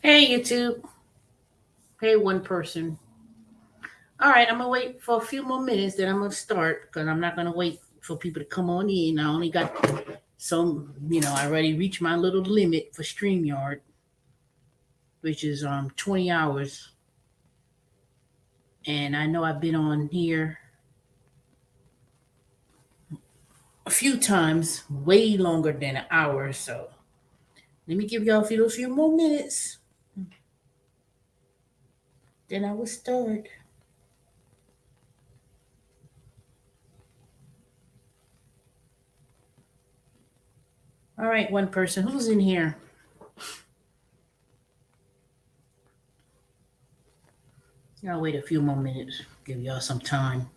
Hey, YouTube. Hey, one person. All right, I'm gonna wait for a few more minutes, then I'm gonna start because I'm not gonna wait for people to come on in. I only got I already reached my little limit for StreamYard, which is 20 hours, and I know I've been on here a few times, way longer than an hour. So let me give y'all a few more minutes, then I will start. All right, one person, who's in here? I'll wait a few more minutes, give y'all some time.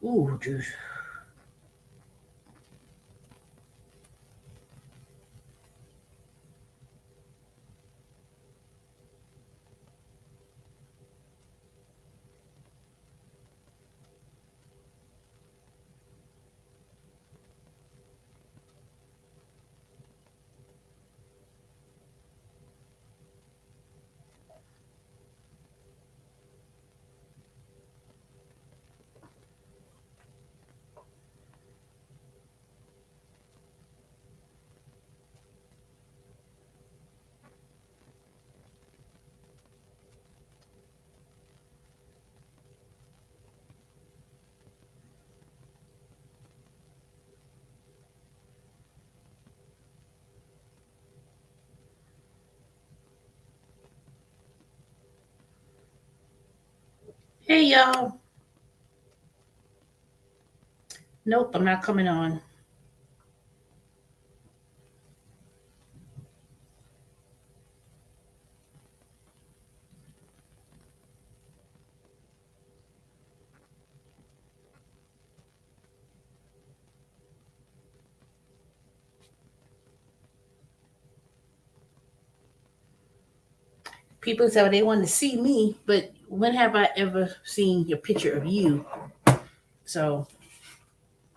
Ooh, dude. Hey, y'all. Nope, I'm not coming on. People say they want to see me, but when have I ever seen your picture of you? So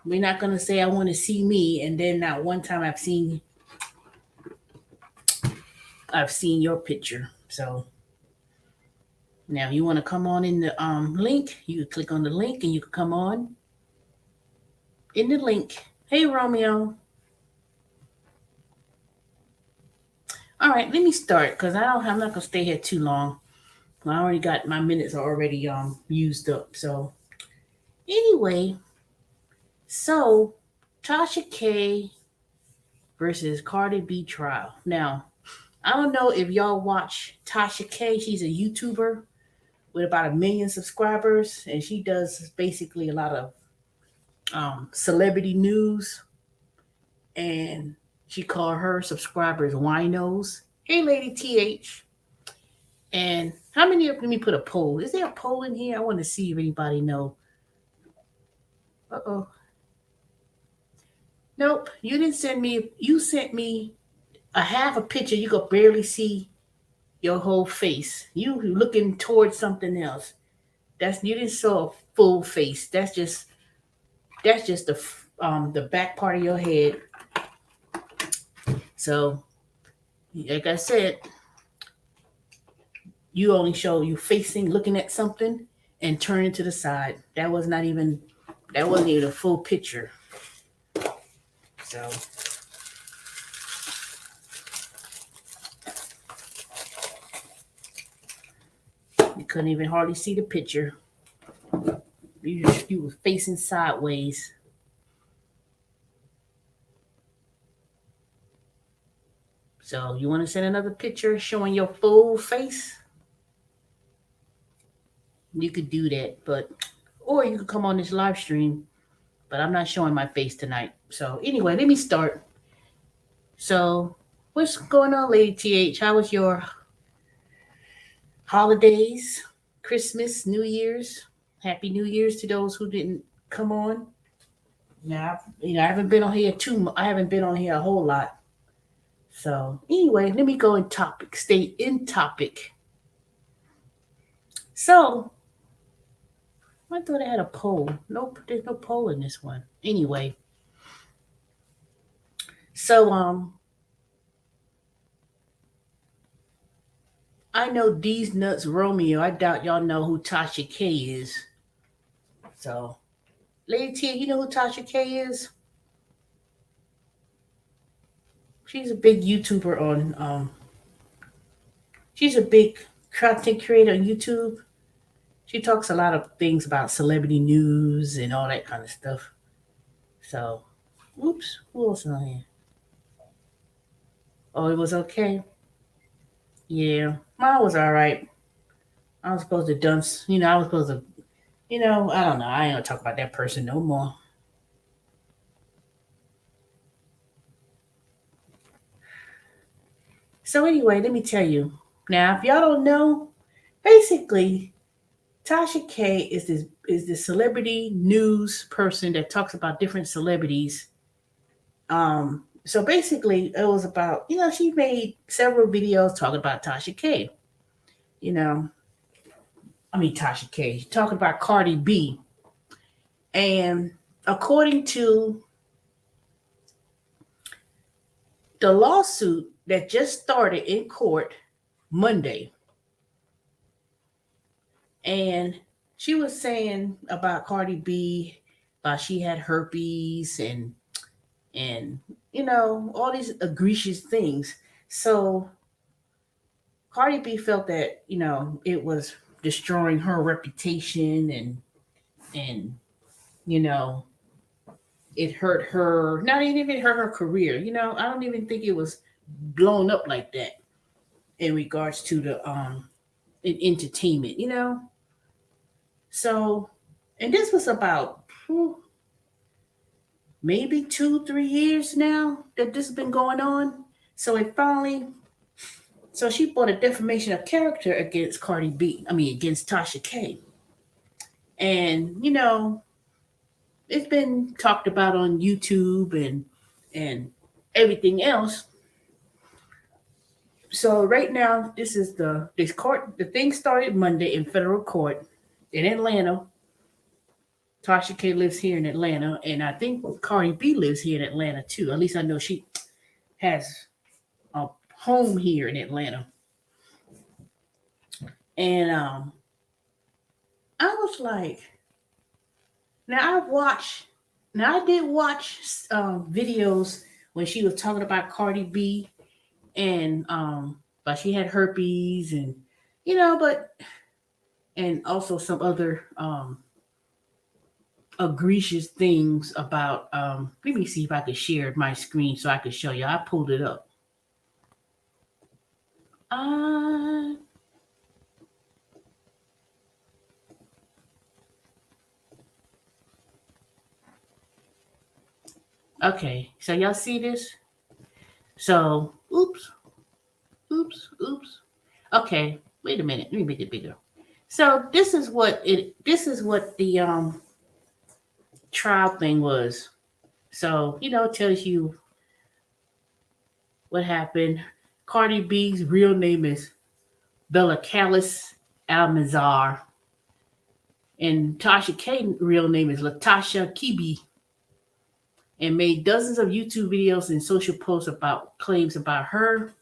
we're not gonna say I want to see me, and then not one time I've seen your picture. So now you want to come on in the link? You can click on the link, and you can come on in the link. Hey, Romeo. All right, let me start because I'm not gonna stay here too long. I already got my minutes are already used up. So anyway, so Tasha K versus Cardi B Trail. Now, I don't know if y'all watch Tasha K. She's a YouTuber with about 1 million subscribers, and she does basically a lot of celebrity news. And she called her subscribers winos. Hey, Lady TH. And how many of let me put a poll? Is there a poll in here? I want to see if anybody know. Uh oh. Nope. You didn't send me. You sent me a half a picture. You could barely see your whole face. You looking towards something else. That's you didn't show a full face. That's just the back part of your head. So like I said, you only show you facing, looking at something, and turning to the side. That wasn't even a full picture. So you couldn't even hardly see the picture. You were facing sideways. So you want to send another picture showing your full face? You could do that, but or you could come on this live stream. But I'm not showing my face tonight. So anyway, let me start. So what's going on, Lady TH? How was your holidays? Christmas, New Year's? Happy New Year's to those who didn't come on. Yeah, I haven't been on here I haven't been on here a whole lot. So anyway, let me go in topic. Stay in topic. So I thought I had a poll. Nope, there's no poll in this one. Anyway, so I know D's Nuts Romeo. I doubt y'all know who Tasha K is. So, Lady T, you know who Tasha K is? She's a big YouTuber on she's a big content creator on YouTube. She talks a lot of things about celebrity news and all that kind of stuff. So, oops, who else is on here? Oh, it was okay. Yeah, mine was all right. I was supposed to dance. I was supposed to. I don't know. I ain't gonna talk about that person no more. So anyway, let me tell you. Now, if y'all don't know, basically, Tasha K is this celebrity news person that talks about different celebrities. So basically, it was about she made several videos talking about Tasha K. You know, I mean Tasha K. Talking about Cardi B, and according to the lawsuit that just started in court Monday, and she was saying about Cardi B, about she had herpes and all these egregious things. So Cardi B felt that it was destroying her reputation and you know it hurt her. Not even hurt her career. I don't even think it was blown up like that in regards to the in entertainment. So, and this was about maybe 2 3 years now that this has been going on. So it finally, so she brought a defamation of character against Cardi B. I mean, against Tasha K. And it's been talked about on YouTube and everything else. So right now, this court. The thing started Monday in federal court in Atlanta. Tasha K lives here in Atlanta, and I think Cardi B lives here in Atlanta too. At least I know she has a home here in Atlanta. And I was like, now I watched, now I did watch videos when she was talking about Cardi B and but she had herpes and but and also some other egregious things about let me see if I could share my screen so I could show you. I pulled it up. Uh okay, so y'all see this? So oops. Okay, wait a minute. Let me make it bigger. So this is what the trial thing was. So, it tells you what happened. Cardi B's real name is Bella Callis Almanzar. And Tasha K's real name is Latasha Kibi, and made dozens of YouTube videos and social posts about claims about her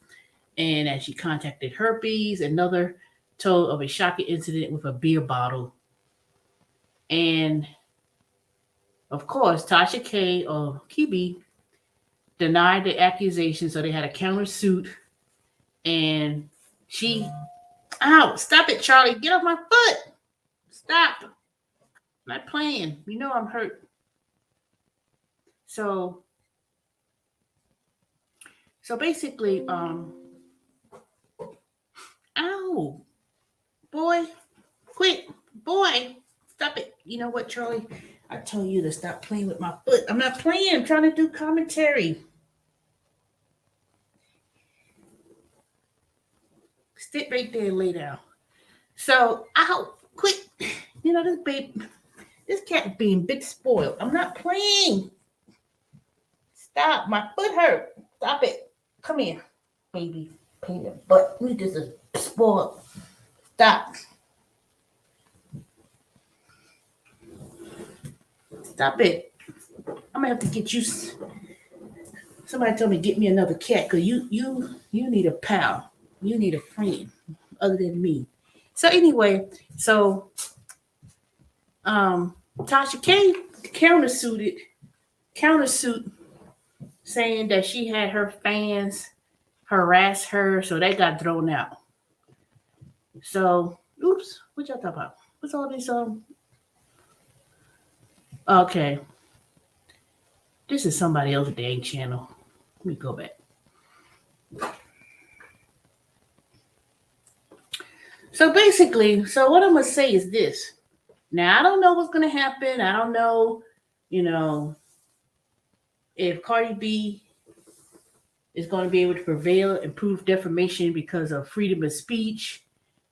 and that she contacted herpes. Another told of a shocking incident with a beer bottle. And of course, Tasha K or Kibi denied the accusation, so they had a countersuit. And she, ow, stop it, Charlie, get off my foot, stop, I'm not playing, I'm hurt. So, basically, ow, boy, quit, boy, stop it. You know what, Charlie? I told you to stop playing with my foot. I'm not playing. I'm trying to do commentary. Sit right there and lay down. So, ow, quit. This cat being big spoiled. I'm not playing. Stop. My foot hurt. Stop it. Come here, baby. Pain in the butt. You just a spoiled. Stop. Stop it. I'm gonna have to get you. Somebody told me get me another cat because you need a pal. You need a friend. other than me. So anyway, so Tasha K countersued saying that she had her fans harass her, so they got thrown out. So, oops, what y'all talking about? What's all these Okay, this is somebody else's dang channel. Let me go back. So basically, so what I'm gonna say is this. Now I don't know what's gonna happen. I don't know, you know, if Cardi B is going to be able to prevail and prove defamation because of freedom of speech,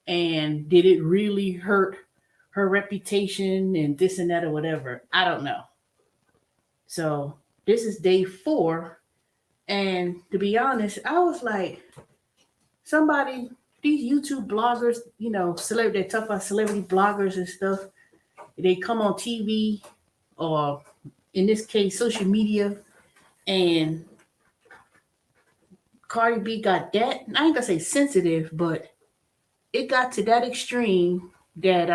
and did it really hurt her reputation and this and that or whatever. I don't know. So this is day 4, and to be honest, I was like, somebody, these YouTube bloggers, celebrity, they talk about celebrity bloggers and stuff. They come on TV or in this case social media, and Cardi B got that. I ain't gonna say sensitive, but it got to that extreme that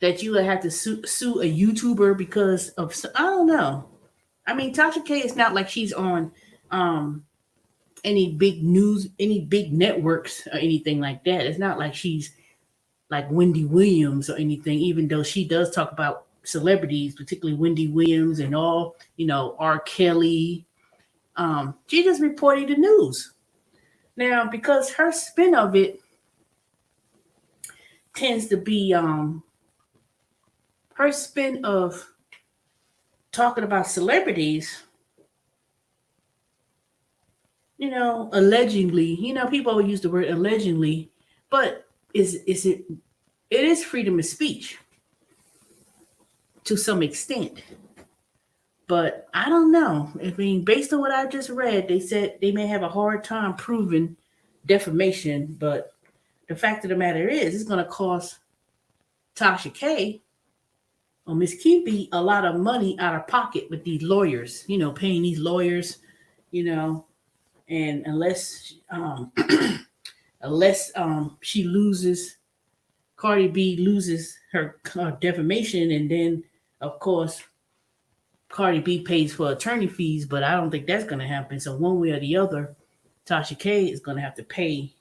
that you would have to sue a YouTuber because of, I don't know. I mean, Tasha K is not like she's on any big news, any big networks or anything like that. It's not like she's like Wendy Williams or anything, even though she does talk about celebrities, particularly Wendy Williams and all, R. Kelly. She just reported the news. Now, because her spin of it tends to be her spin of talking about celebrities, allegedly, people always use the word allegedly, but it is freedom of speech to some extent. But I don't know. I mean, based on what I just read, they said they may have a hard time proving defamation, but the fact of the matter is, it's going to cost Tasha K or Miss QB a lot of money out of pocket with these lawyers, paying these lawyers, and unless she loses, Cardi B loses her defamation, and then of course Cardi B pays for attorney fees, but I don't think that's going to happen. So one way or the other, Tasha K is going to have to pay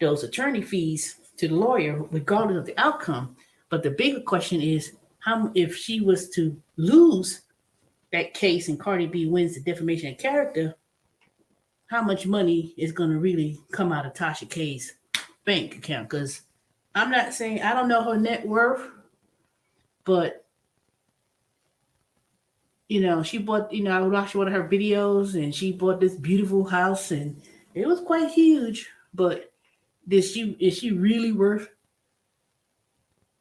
those attorney fees to the lawyer, regardless of the outcome. But the bigger question is, how if she was to lose that case and Cardi B wins the defamation of character, how much money is going to really come out of Tasha K's bank account? Because I'm not saying, I don't know her net worth, but she bought, I watched one of her videos and she bought this beautiful house and it was quite huge. But is she really worth,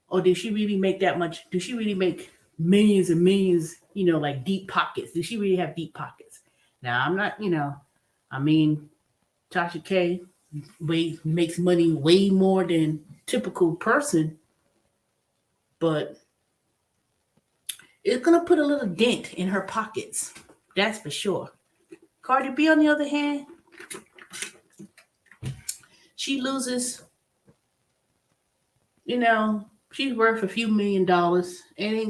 or did she really make that much? Do she really make millions and millions, like deep pockets? Does she really have deep pockets? Now, I'm not, I mean, Tasha K makes money way more than typical person, but it's going to put a little dent in her pockets. That's for sure. Cardi B, on the other hand, she loses, she's worth a few $1,000,000. It ain't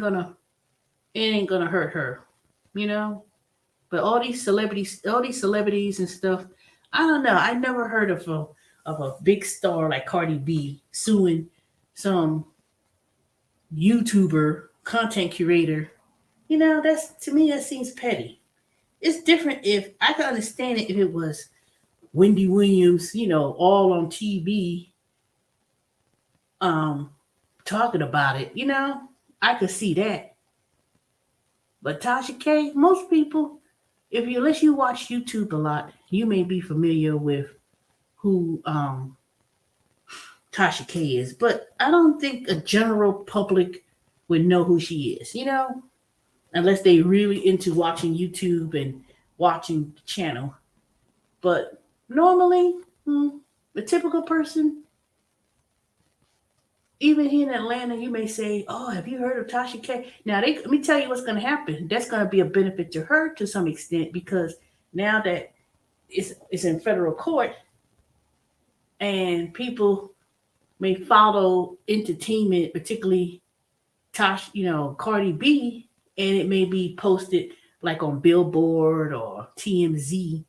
gonna hurt her, But all these celebrities and stuff, I don't know. I never heard of a big star like Cardi B suing some YouTuber content curator. That's, to me, that seems petty. It's different if I could understand it if it was Wendy Williams, all on TV, talking about it. I could see that. But Tasha K, most people, unless you watch YouTube a lot, you may be familiar with who Tasha K is. But I don't think a general public would know who she is, unless they really into watching YouTube and watching the channel. But normally, the typical person, even here in Atlanta, you may say, "Oh, have you heard of Tasha K?" Now, let me tell you what's going to happen. That's going to be a benefit to her to some extent, because now that it's in federal court, and people may follow entertainment, particularly Cardi B, and it may be posted like on Billboard or TMZ.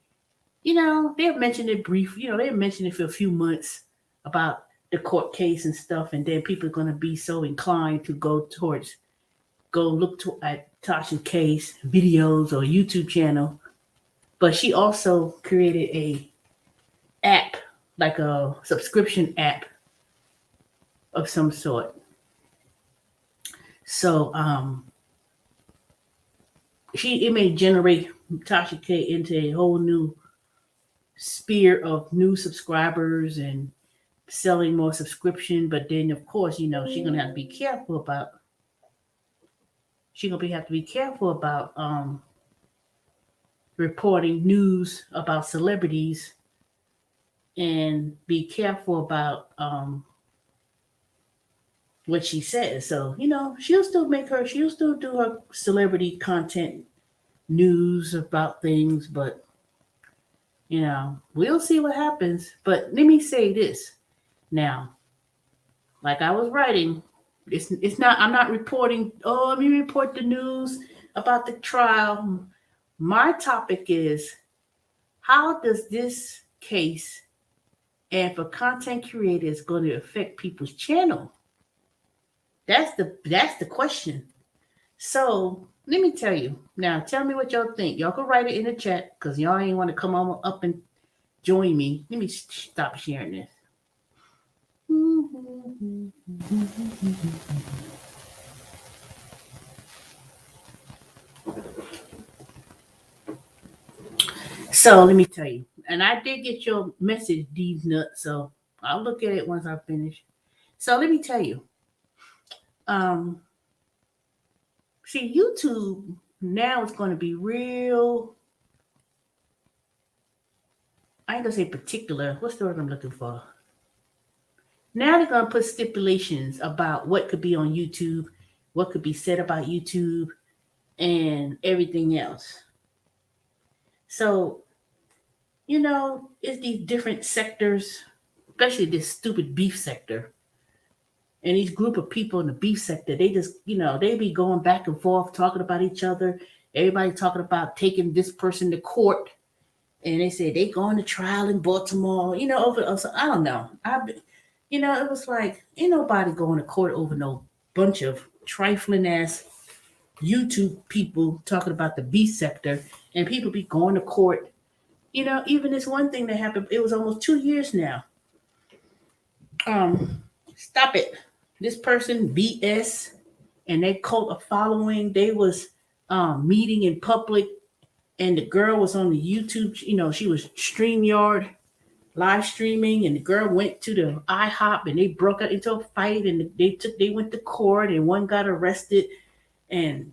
They'll mention it brief. They'll mention it for a few months about the court case and stuff, and then people are going to be so inclined to go look at Tasha K's videos or YouTube channel. But she also created a app, like a subscription app of some sort. So it may generate Tasha K into a whole new sphere of new subscribers and selling more subscription. But then, of course, she's gonna have to be careful about. She's gonna have to be careful about reporting news about celebrities and be careful about what she says. So she'll still do her celebrity content news about things, but we'll see what happens. But let me say this now, like I was writing, it's not. I'm not reporting. Oh, let me report the news about the trial. My topic is, how does this case and for content creators going to affect people's channel? That's the question. So let me tell you now. Tell me what y'all think. Y'all can write it in the chat because y'all ain't want to come on up and join me. Let me stop sharing this. So let me tell you, and I did get your message, these nuts. So I'll look at it once I finish. So let me tell you, um, see, YouTube now is going to be real. I ain't gonna say particular. What's the word I'm looking for? Now they're gonna put stipulations about what could be on YouTube, what could be said about YouTube, and everything else. So it's these different sectors, especially this stupid beef sector, and these group of people in the beef sector. They just they be going back and forth talking about each other. Everybody talking about taking this person to court, and they say they going to trial in Baltimore. Over so I don't know. It was like ain't nobody going to court over no bunch of trifling ass YouTube people talking about the beef sector, and people be going to court. Even this one thing that happened, it was almost 2 years now. Um, Stop it. This person BS and they cult a following. They was meeting in public, and the girl was on the YouTube. She was StreamYard live streaming, and the girl went to the IHOP, and they broke out into a fight, and they went to court, and one got arrested, and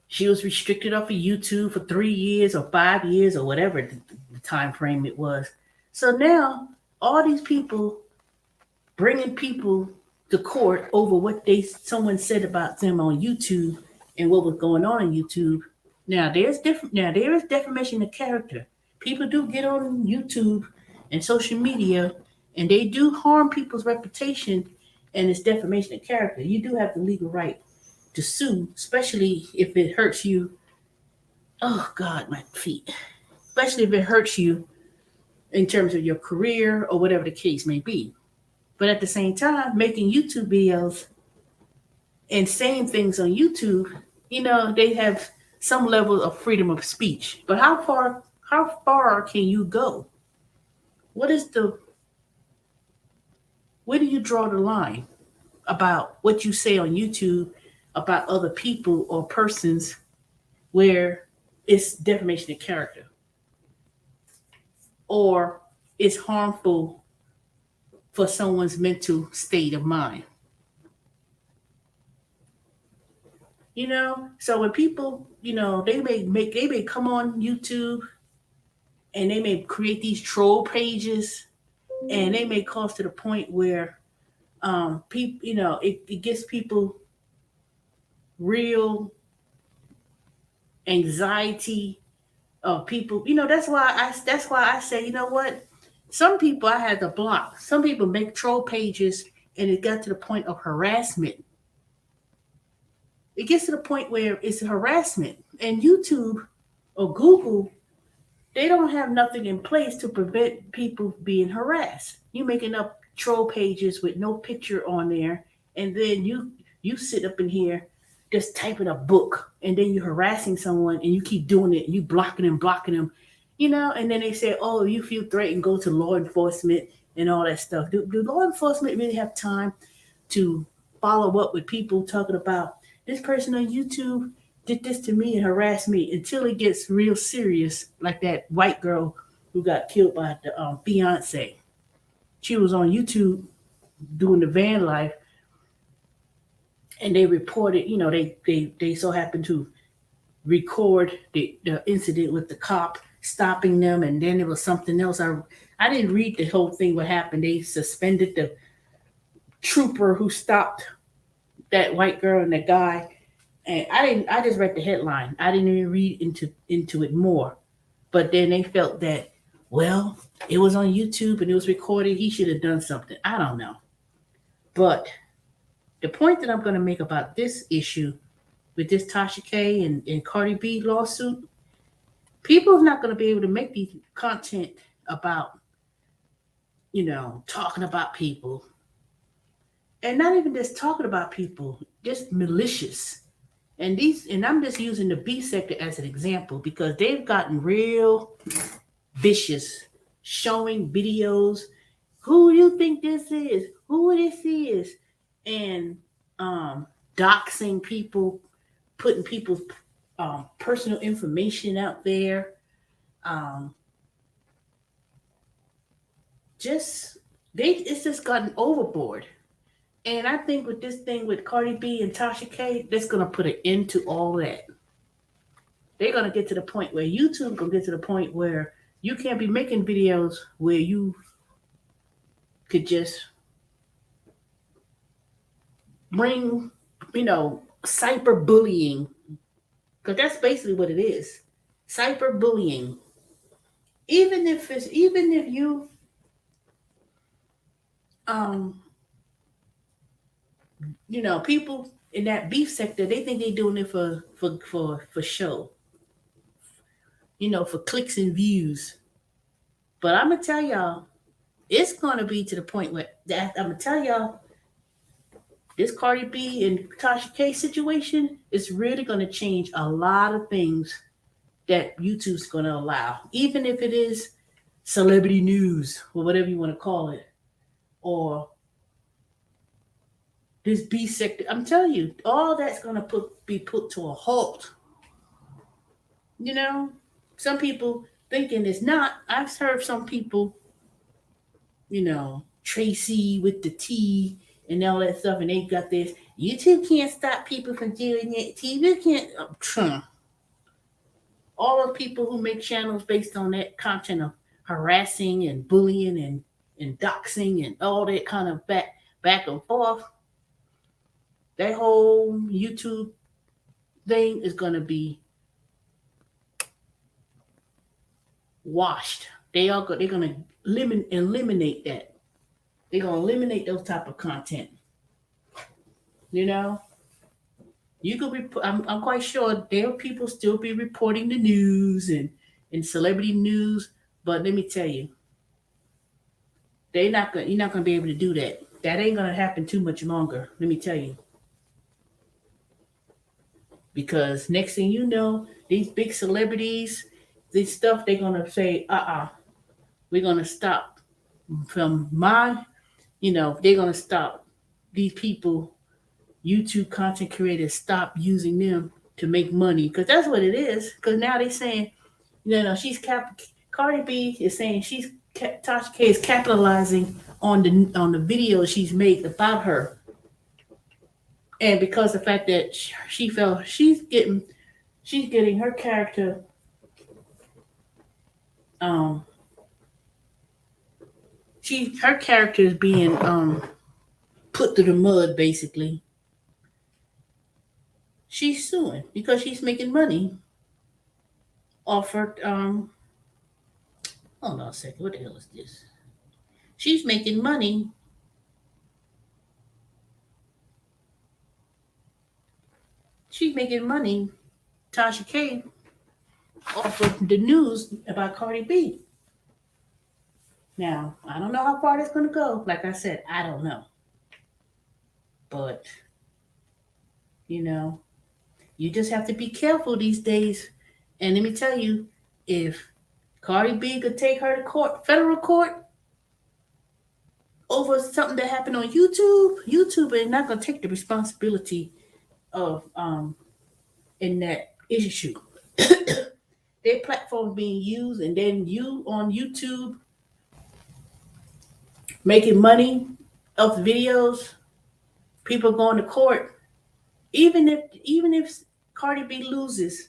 she was restricted off of YouTube for 3 years or 5 years or whatever the time frame it was. So now all these people bringing people to court over what someone said about them on YouTube and what was going on YouTube. Now there is defamation of character. People do get on YouTube and social media and they do harm people's reputation, and it's defamation of character. You do have the legal right to sue, especially if it hurts you. Oh God, my feet. Especially if it hurts you in terms of your career or whatever the case may be. But at the same time, making YouTube videos and saying things on YouTube, they have some level of freedom of speech. But how far can you go? What is the where do you draw the line about what you say on YouTube about other people or persons where it's defamation of character or it's harmful for someone's mental state of mind? So when people, they may come on YouTube and they may create these troll pages, and they may cause to the point where people, it gets people real anxiety of people. That's why I say, you know what? Some people I had to block. Some people make troll pages and it got to the point of harassment. It gets to the point where it's harassment. And YouTube or Google, they don't have nothing in place to prevent people being harassed. You making up troll pages with no picture on there, and then you sit up in here just typing a book, and then you're harassing someone, and you keep doing it, and you blocking them, and then they say, oh, you feel threatened, go to law enforcement and all that stuff. Do law enforcement really have time to follow up with people talking about this person on YouTube did this to me and harassed me until it gets real serious, like that white girl who got killed by the fiance. She was on YouTube doing the van life, and they reported, they so happened to record the incident with the cop stopping them, and then there was something else. I didn't read the whole thing. What happened? They suspended the trooper who stopped that white girl and that guy, and I didn't. I just read the headline. I didn't even read into it more. But then they felt that, well, it was on YouTube and it was recorded. He should have done something. I don't know. But the point that I'm going to make about this issue with this Tasha K and Cardi B lawsuit, people are not going to be able to make these content about, talking about people. And not even just talking about people, just malicious. And I'm just using the B sector as an example because they've gotten real vicious, showing videos. Who do you think this is? Who this is? And doxing people, putting people's personal information out there. Um, just it's just gotten overboard. And I think with this thing with Cardi B and Tasha K, that's gonna put an end to all that. They're gonna get to the point where YouTube gonna get to the point where you can't be making videos where you could just bring, cyberbullying, because that's basically what it is, cyberbullying. Even if you um people in that beef sector, they think they're doing it for show, for clicks and views. But I'm gonna tell y'all, it's gonna be to the point where that I'm gonna tell y'all this Cardi B and Tasha K situation is really gonna change a lot of things that YouTube's gonna allow, even if it is celebrity news or whatever you want to call it, or this B sector. I'm telling you, all that's gonna be put to a halt. You know, some people thinking it's not. I've heard some people, Tracy with the T and all that stuff, and they got this. YouTube can't stop people from doing it. TV can't. All those people who make channels based on that content of harassing and bullying and doxing and all that kind of back and forth. That whole YouTube thing is gonna be washed. They're gonna eliminate that. They're gonna eliminate those type of content. You know, you could be. I'm quite sure there are people still be reporting the news and celebrity news, but let me tell you, they not gonna. You're not gonna be able to do that. That ain't gonna happen too much longer. Let me tell you, because next thing you know, these big celebrities, this stuff, they're gonna say, we're gonna stop from my, they're gonna stop these people, YouTube content creators, stop using them to make money because that's what it is. Because now they're saying, Cardi B is saying Tasha K is capitalizing on the videos she's made about her, and because the fact that she felt she's getting her character um her character is being put through the mud basically. She's suing because she's making money off her hold on a second, what the hell is this? She's making money. She's making money, Tasha K, off of the news about Cardi B. Now, I don't know how far that's going to go. Like I said, I don't know. But, you know, you just have to be careful these days. And let me tell you, if Cardi B could take her to court, federal court, over something that happened on YouTube is not going to take the responsibility of in that issue. Their platform being used, and then you on YouTube making money off the videos, people going to court. Even if Cardi B loses,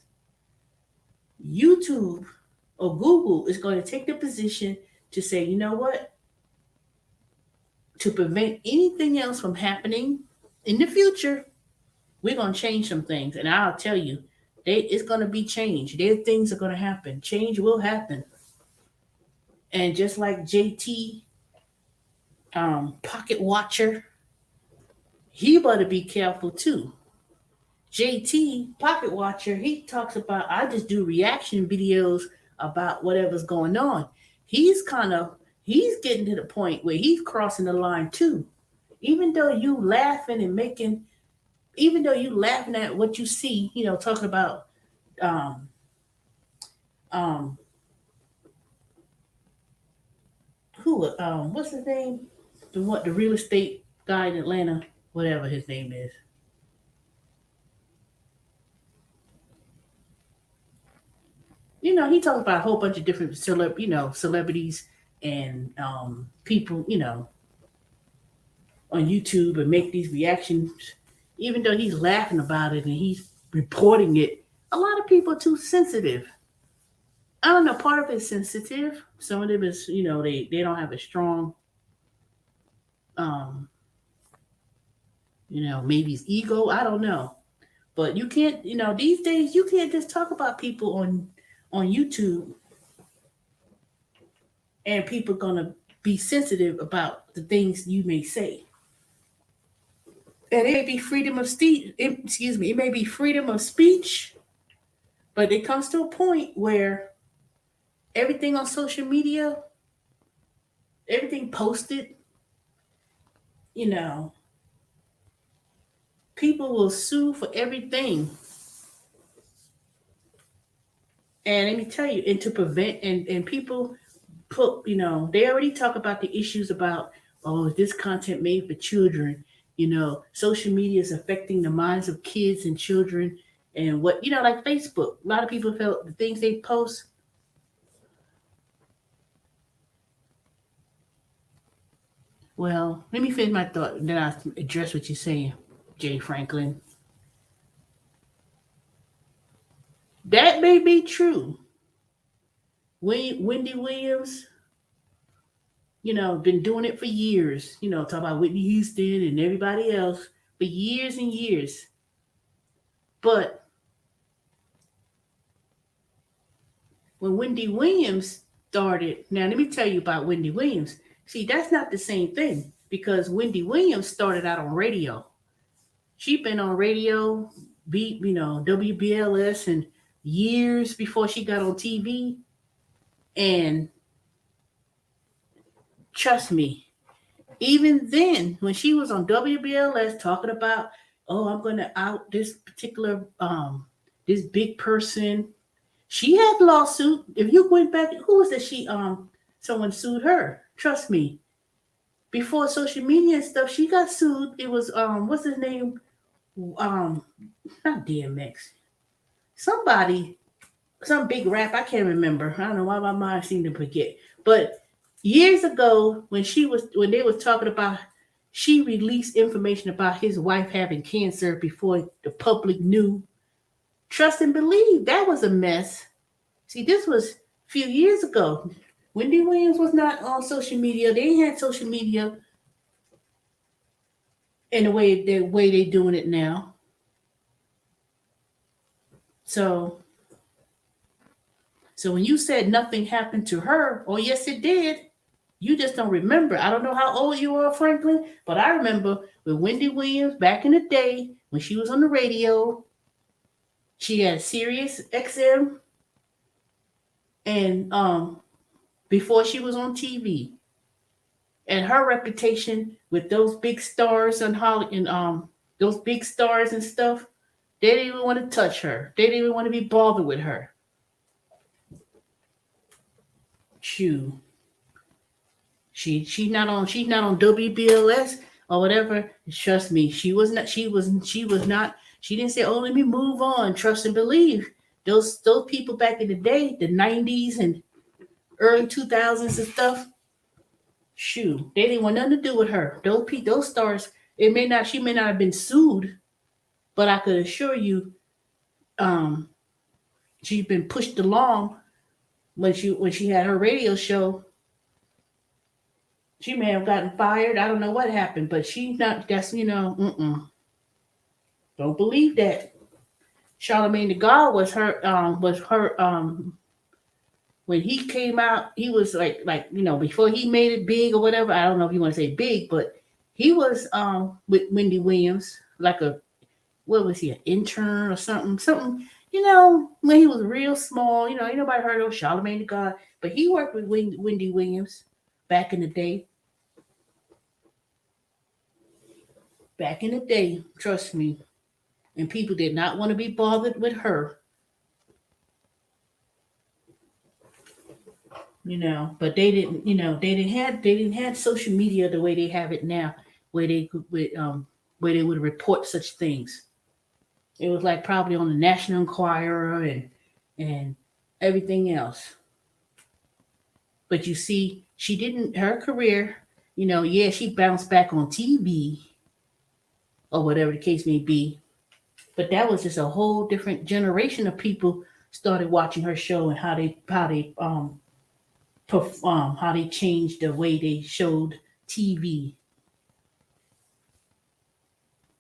YouTube or Google is going to take the position to say, you know what, to prevent anything else from happening in the future, we're going to change some things. And I'll tell you, it's going to be change. There things are going to happen. Change will happen. And just like JT, Pocket Watcher, he better be careful too. JT, Pocket Watcher, he talks about, I just do reaction videos about whatever's going on. He's kind of, he's getting to the point where he's crossing the line too. Even though you laughing and making, even though you laughing at what you see, talking about um um what's his name? The real estate guy in Atlanta, whatever his name is. He talks about a whole bunch of different celebrities and people, on YouTube and make these reactions. Even though he's laughing about it and he's reporting it, a lot of people are too sensitive. I don't know. Part of it's sensitive. Some of them is, they don't have a strong, um, maybe it's ego. I don't know. But you can't, these days you can't just talk about people on YouTube and people gonna be sensitive about the things you may say. And it may be freedom of speech. Excuse me. It may be freedom of speech, but it comes to a point where everything on social media, everything posted, you know, people will sue for everything. And let me tell you, and to prevent, and people put, they already talk about the issues about, oh, is this content made for children? Social media is affecting the minds of kids and children. And what, like Facebook, a lot of people felt the things they post. Well, let me finish my thought, and then I'll address what you're saying, Jay Franklin. That may be true. Wendy Williams, been doing it for years. Talk about Whitney Houston and everybody else for years and years. But when Wendy Williams started, now let me tell you about Wendy Williams. See, that's not the same thing because Wendy Williams started out on radio. She'd been on radio, WBLS, and years before she got on TV. And trust me, even then, when she was on WBLS talking about, oh, I'm going to out this particular, this big person, she had lawsuit. If you went back, who was that? Someone sued her. Trust me. Before social media and stuff, she got sued. It was, what's his name? Um, Not DMX. Somebody, some big rap. I can't remember. I don't know why my mind seemed to forget. But years ago, when they was talking about, she released information about his wife having cancer before the public knew. Trust and believe, that was a mess. See, this was a few years ago. Wendy Williams was not on social media. They had social media in the way they're doing it now. So so when you said nothing happened to her, oh yes it did. You just don't remember. I don't know how old you are, Franklin, but I remember with Wendy Williams back in the day when she was on the radio. She had Sirius XM, and before she was on TV, and her reputation with those big stars and Holly and those big stars and stuff, they didn't even want to touch her. They didn't even want to be bothered with her. Shoo. She's not on WBLS or whatever. Trust me, she was not she didn't say, "Oh, let me move on." Trust and believe. Those people back in the day, the 90s and early 2000s and stuff, shoo, they didn't want nothing to do with her. Those stars, she may not have been sued, but I could assure you, um, she's been pushed along when she had her radio show. She may have gotten fired. I don't know what happened, but she's not. That's don't believe that. Charlemagne the God was her when he came out. He was like before he made it big or whatever. I don't know if you want to say big, but he was with Wendy Williams like a what was he, an intern or something. When he was real small. Ain't nobody heard of Charlemagne the God, but he worked with Wendy Williams back in the day. Back in the day, trust me. And people did not want to be bothered with her, but they didn't have social media the way they have it now, where they could where they would report such things. It was like probably on the National Enquirer and everything else. But you see, she didn't her career, yeah, she bounced back on TV or whatever the case may be. But that was just a whole different generation of people started watching her show and how they changed the way they showed TV.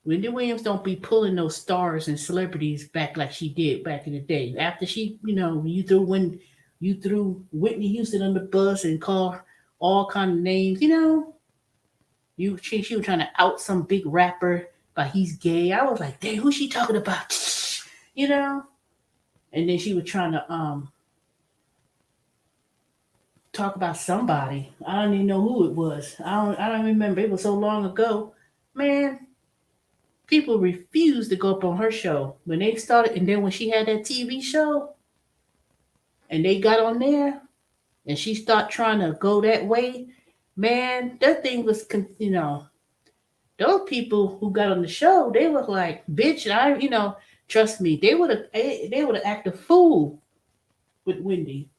Wendy Williams don't be pulling those stars and celebrities back like she did back in the day. After she, you threw Whitney Houston on the bus and called all kind of names, she was trying to out some big rapper, but he's gay. I was like, dang, who's she talking about? you know. And then she was trying to talk about somebody. I don't even know who it was. I don't remember. It was so long ago. Man, people refused to go up on her show when they started, and then when she had that TV show and they got on there and she started trying to go that way, man, that thing was, those people who got on the show, they was like, bitch, trust me, they would have acted a fool with Wendy.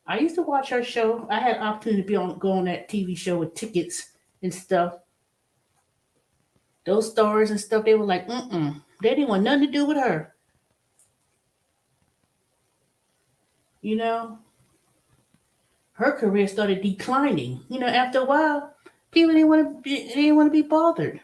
I used to watch her show. I had opportunity to go on that TV show with tickets and stuff. Those stars and stuff, they were like, mm-mm. They didn't want nothing to do with her. You know, her career started declining. After a while, people didn't want to be bothered.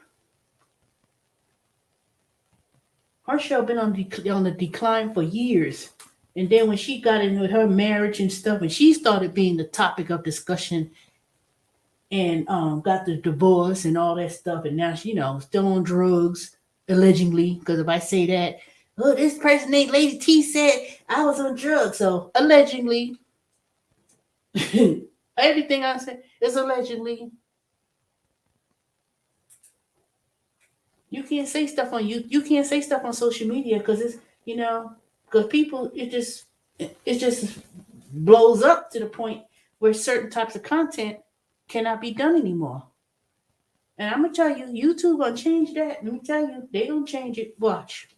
Her show been on the decline for years. And then when she got in with her marriage and stuff, and she started being the topic of discussion and got the divorce and all that stuff, and now she, still on drugs, allegedly. Because if I say that, oh, this person named Lady T said I was on drugs, so allegedly, everything I said is allegedly. You can't say stuff on you can't say stuff on social media because it's because people it just blows up to the point where certain types of content cannot be done anymore. And I'm gonna tell you, YouTube gonna change that. Let me tell you, they gonna change it. Watch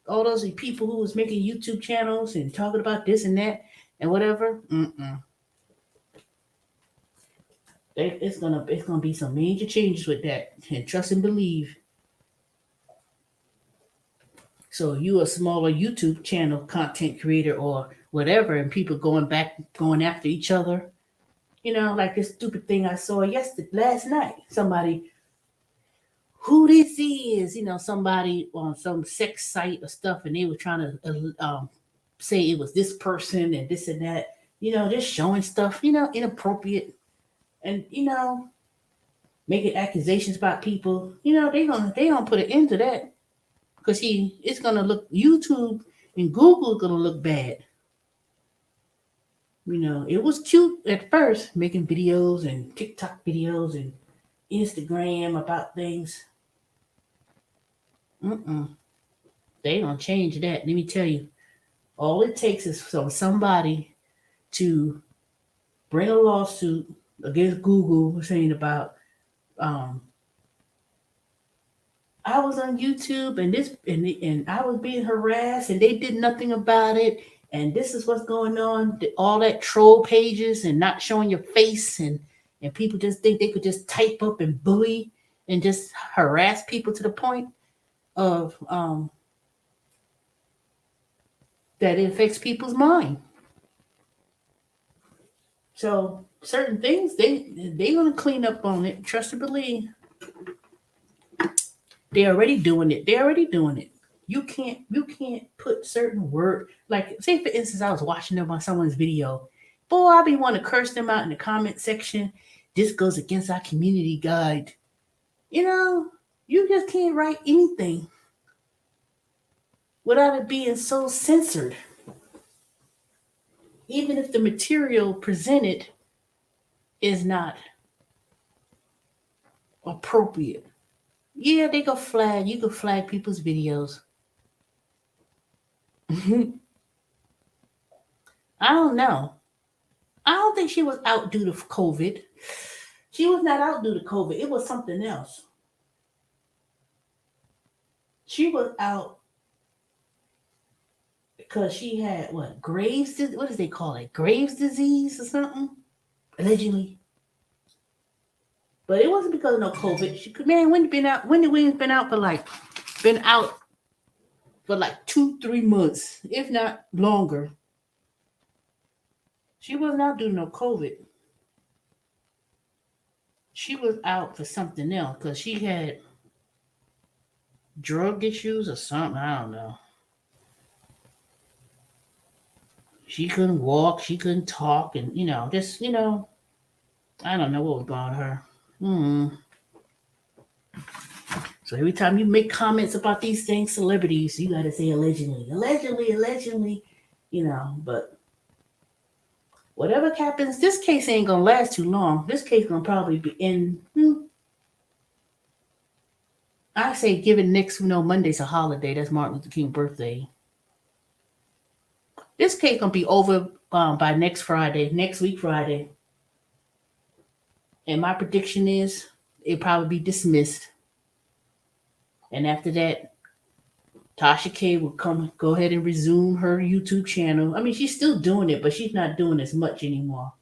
all those people who was making YouTube channels and talking about this and that and whatever. It's gonna be some major changes with that. And trust and believe. So you a smaller YouTube channel content creator or whatever, and people going after each other. Like this stupid thing I saw last night. Somebody, who this is, somebody on some sex site or stuff, and they were trying to say it was this person and this and that. just showing stuff, inappropriate, and making accusations about people. They gonna put an end to that because it's gonna look YouTube and Google gonna look bad. It was cute at first making videos and TikTok videos and Instagram about things. Mm-mm. They don't change that. Let me tell you, all it takes is for somebody to bring a lawsuit against Google saying about um, I was on YouTube and and I was being harassed and they did nothing about it and this is what's going on. All that troll pages and not showing your face and people just think they could just type up and bully and just harass people to the point of that it affects people's mind. So certain things they gonna clean up on it. Trust and believe. They're already doing it. They're already doing it. You can't put certain word like say for instance I was watching them on someone's video. Boy, I be want to curse them out in the comment section. This goes against our community guide. You know, you just can't write anything without it being so censored. Even if the material presented is not appropriate. Yeah, they go flag. You can flag people's videos. I don't know. I don't think she was out due to COVID. She was not out due to COVID. It was something else. She was out because she had what Graves? What does they call it? Graves disease or something? Allegedly. But it wasn't because of no COVID. She could man, when been out? When did Williams been out for like 2-3 months, if not longer? She wasn't out due to no COVID. She was out for something else because she had drug issues or something. I don't know. She couldn't walk, she couldn't talk, and just I don't know what was going on her. Hmm. So every time you make comments about these things, celebrities, you gotta say allegedly, allegedly, allegedly, But whatever happens, this case ain't gonna last too long. This case gonna probably be in. I say, given next, Monday's a holiday. That's Martin Luther King birthday. This case gonna be over by next Friday, next week Friday. And my prediction is it probably be dismissed. And after that, Tasha K will go ahead and resume her YouTube channel. I mean, she's still doing it, but she's not doing as much anymore.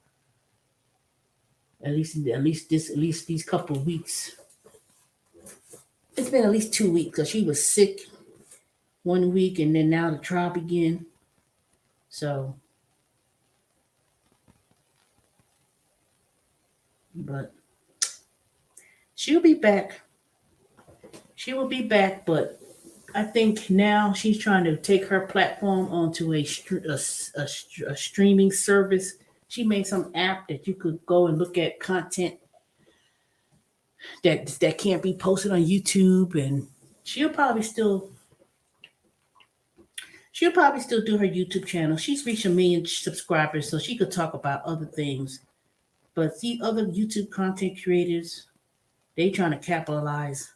At least these couple of weeks. It's been at least 2 weeks because she was sick 1 week, and then now the trial began. So, but she'll be back. She will be back, but I think now she's trying to take her platform onto a streaming service. She made some app that you could go and look at content that can't be posted on YouTube, and she'll probably still do her YouTube channel. She's reached 1 million subscribers, so she could talk about other things. But the other YouTube content creators, they trying to capitalize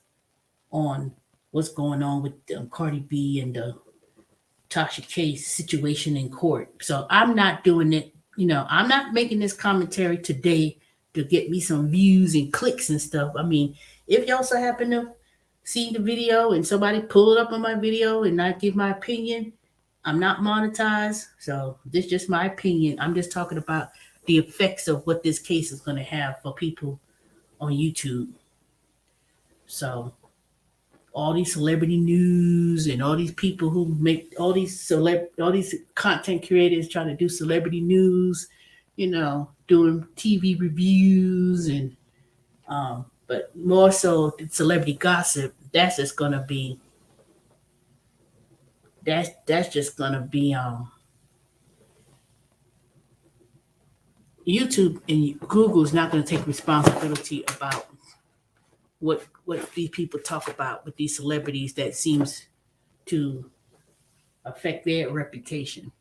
on what's going on with Cardi B and Tasha K situation in court. So I'm not doing it. I'm not making this commentary today to get me some views and clicks and stuff. I mean, if y'all so happen to see the video and somebody pull it up on my video and not give my opinion, I'm not monetized. So this is just my opinion. I'm just talking about the effects of what this case is going to have for people on YouTube. So all these celebrity news and all these people who make all these content creators trying to do celebrity news, doing TV reviews and but more so celebrity gossip. That's just gonna be YouTube and Google is not going to take responsibility about what these people talk about with these celebrities that seems to affect their reputation.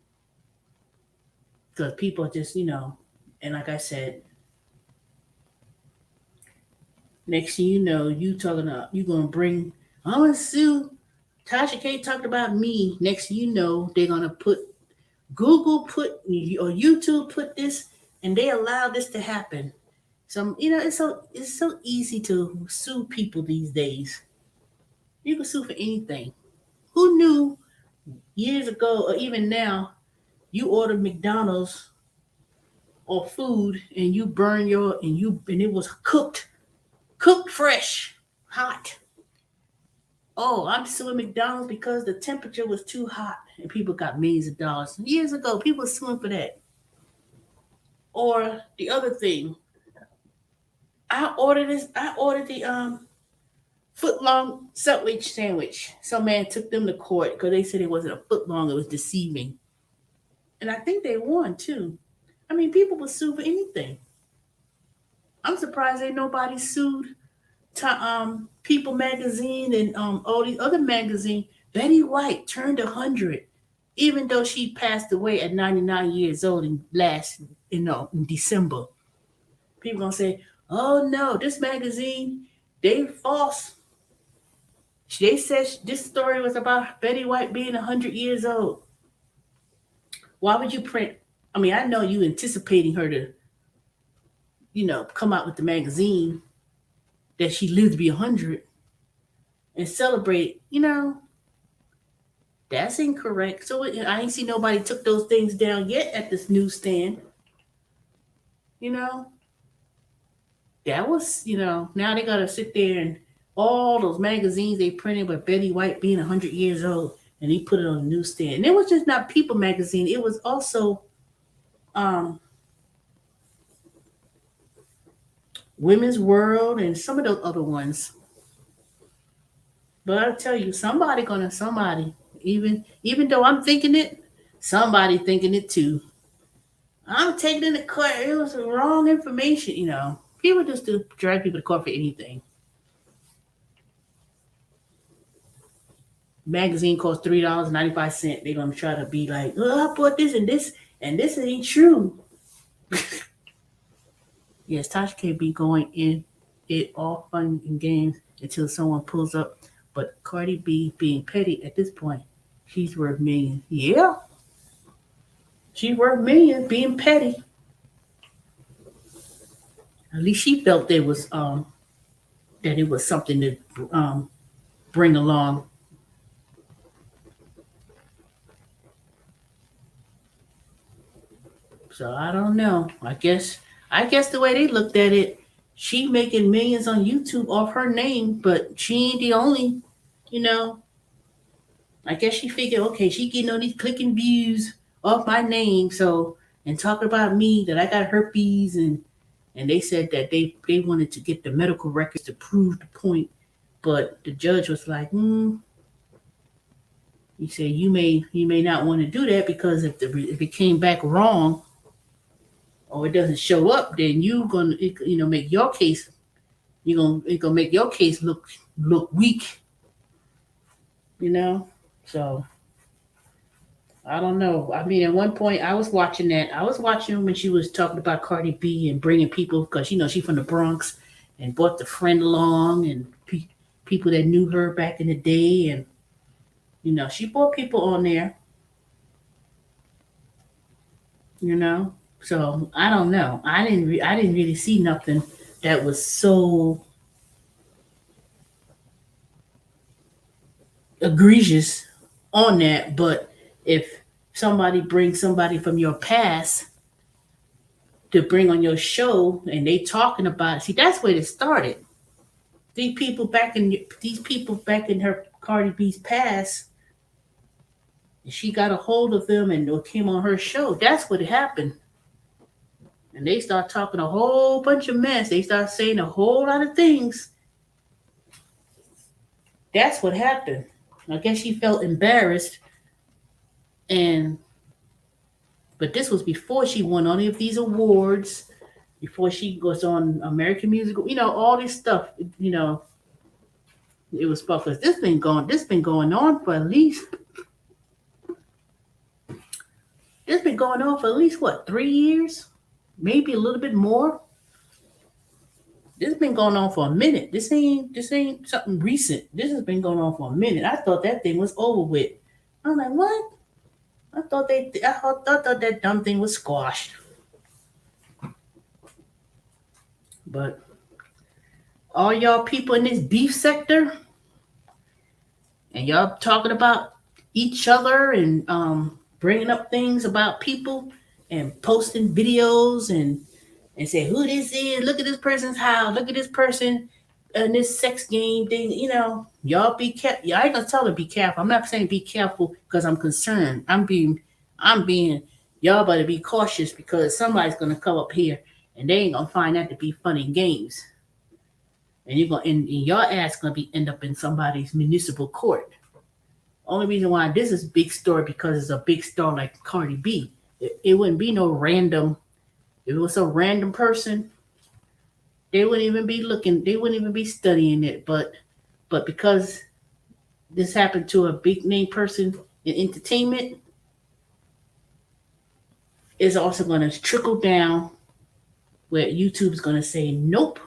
Because people just, and like I said, next thing you know, you gonna bring, I'm gonna sue. Tasha K talked about me. Next thing you know, they're gonna put Google put or YouTube put this, and they allow this to happen. So it's so easy to sue people these days. You can sue for anything. Who knew years ago or even now you order McDonald's or food and you burn your and it was cooked fresh, hot. Oh, I'm suing McDonald's because the temperature was too hot and people got millions of dollars. Years ago, people were suing for that. Or the other thing, I ordered the foot long Subway sandwich. Some man took them to court because they said it wasn't a foot long, it was deceiving. And I think they won too. I mean, people will sue for anything. I'm surprised ain't nobody sued People magazine and all these other magazines. Betty White turned 100, even though she passed away at 99 years old in in December. People gonna say, "Oh no, this magazine they false." They said this story was about Betty White being 100 years old. Why would you print? I mean, I know you anticipating her to, come out with the magazine that she lived to be 100 and celebrate. That's incorrect. So I ain't see nobody took those things down yet at this newsstand. You know, that was, now they gotta sit there and all those magazines they printed with Betty White being 100 years old, and he put it on the newsstand. And it was just not People magazine; it was also um, Women's World and some of those other ones. But I tell you, somebody, even though I'm thinking it, somebody thinking it too. I'm taking it to court. It was the wrong information. People just do drag people to court for anything. Magazine costs $3.95. They're gonna try to be like, oh, I bought this, and this ain't true. Yes, Tasha K be going in it all fun and games until someone pulls up. But Cardi B being petty at this point, she's worth millions. Yeah, she's worth millions being petty. At least she felt there was that it was something to bring along. So I don't know. I guess the way they looked at it, she making millions on YouTube off her name, but she ain't the only, you know. I guess she figured, okay, she getting all these clicking views off my name, so and talking about me that I got herpes and they said that they wanted to get the medical records to prove the point, but the judge was like, he said you may not want to do that because if it came back wrong or it doesn't show up, then you gonna make your case it gonna make your case look weak, you know. So I don't know. I mean, at one point I was watching that. I was watching when she was talking about Cardi B and bringing people because she's from the Bronx and brought the friend along and people that knew her back in the day, and she brought people on there, you know. So I don't know. I didn't really see nothing that was so egregious on that. But if somebody brings somebody from your past to bring on your show and they talking about it, see that's where it started. These people back in her Cardi B's past, she got a hold of them and came on her show. That's what happened. And they start talking a whole bunch of mess. They start saying a whole lot of things. That's what happened. I guess she felt embarrassed and But this was before she won any of these awards, before she was on American Musical, all this stuff, it was because this been going on for at least this been going on for at least what, 3 years? Maybe a little bit more. This has been going on for a minute. This ain't something recent. This has been going on for a minute. I thought that thing was over with. I'm like, what? I thought that dumb thing was squashed. But all y'all people in this beef sector, and y'all talking about each other and bringing up things about people and posting videos and say who this is. Look at this person's house. Look at this person and this sex game thing. Y'all be careful. Y'all ain't gonna tell her be careful. I'm not saying be careful because I'm concerned. I'm being. Y'all better be cautious because somebody's gonna come up here and they ain't gonna find that to be fun and games. And you're gonna and your ass gonna be end up in somebody's municipal court. Only reason why this is a big story because it's a big star like Cardi B. It wouldn't be no random. If it was a random person, they wouldn't even be looking. They wouldn't even be studying it. But because this happened to a big name person in entertainment, it's also going to trickle down where YouTube is going to say nope,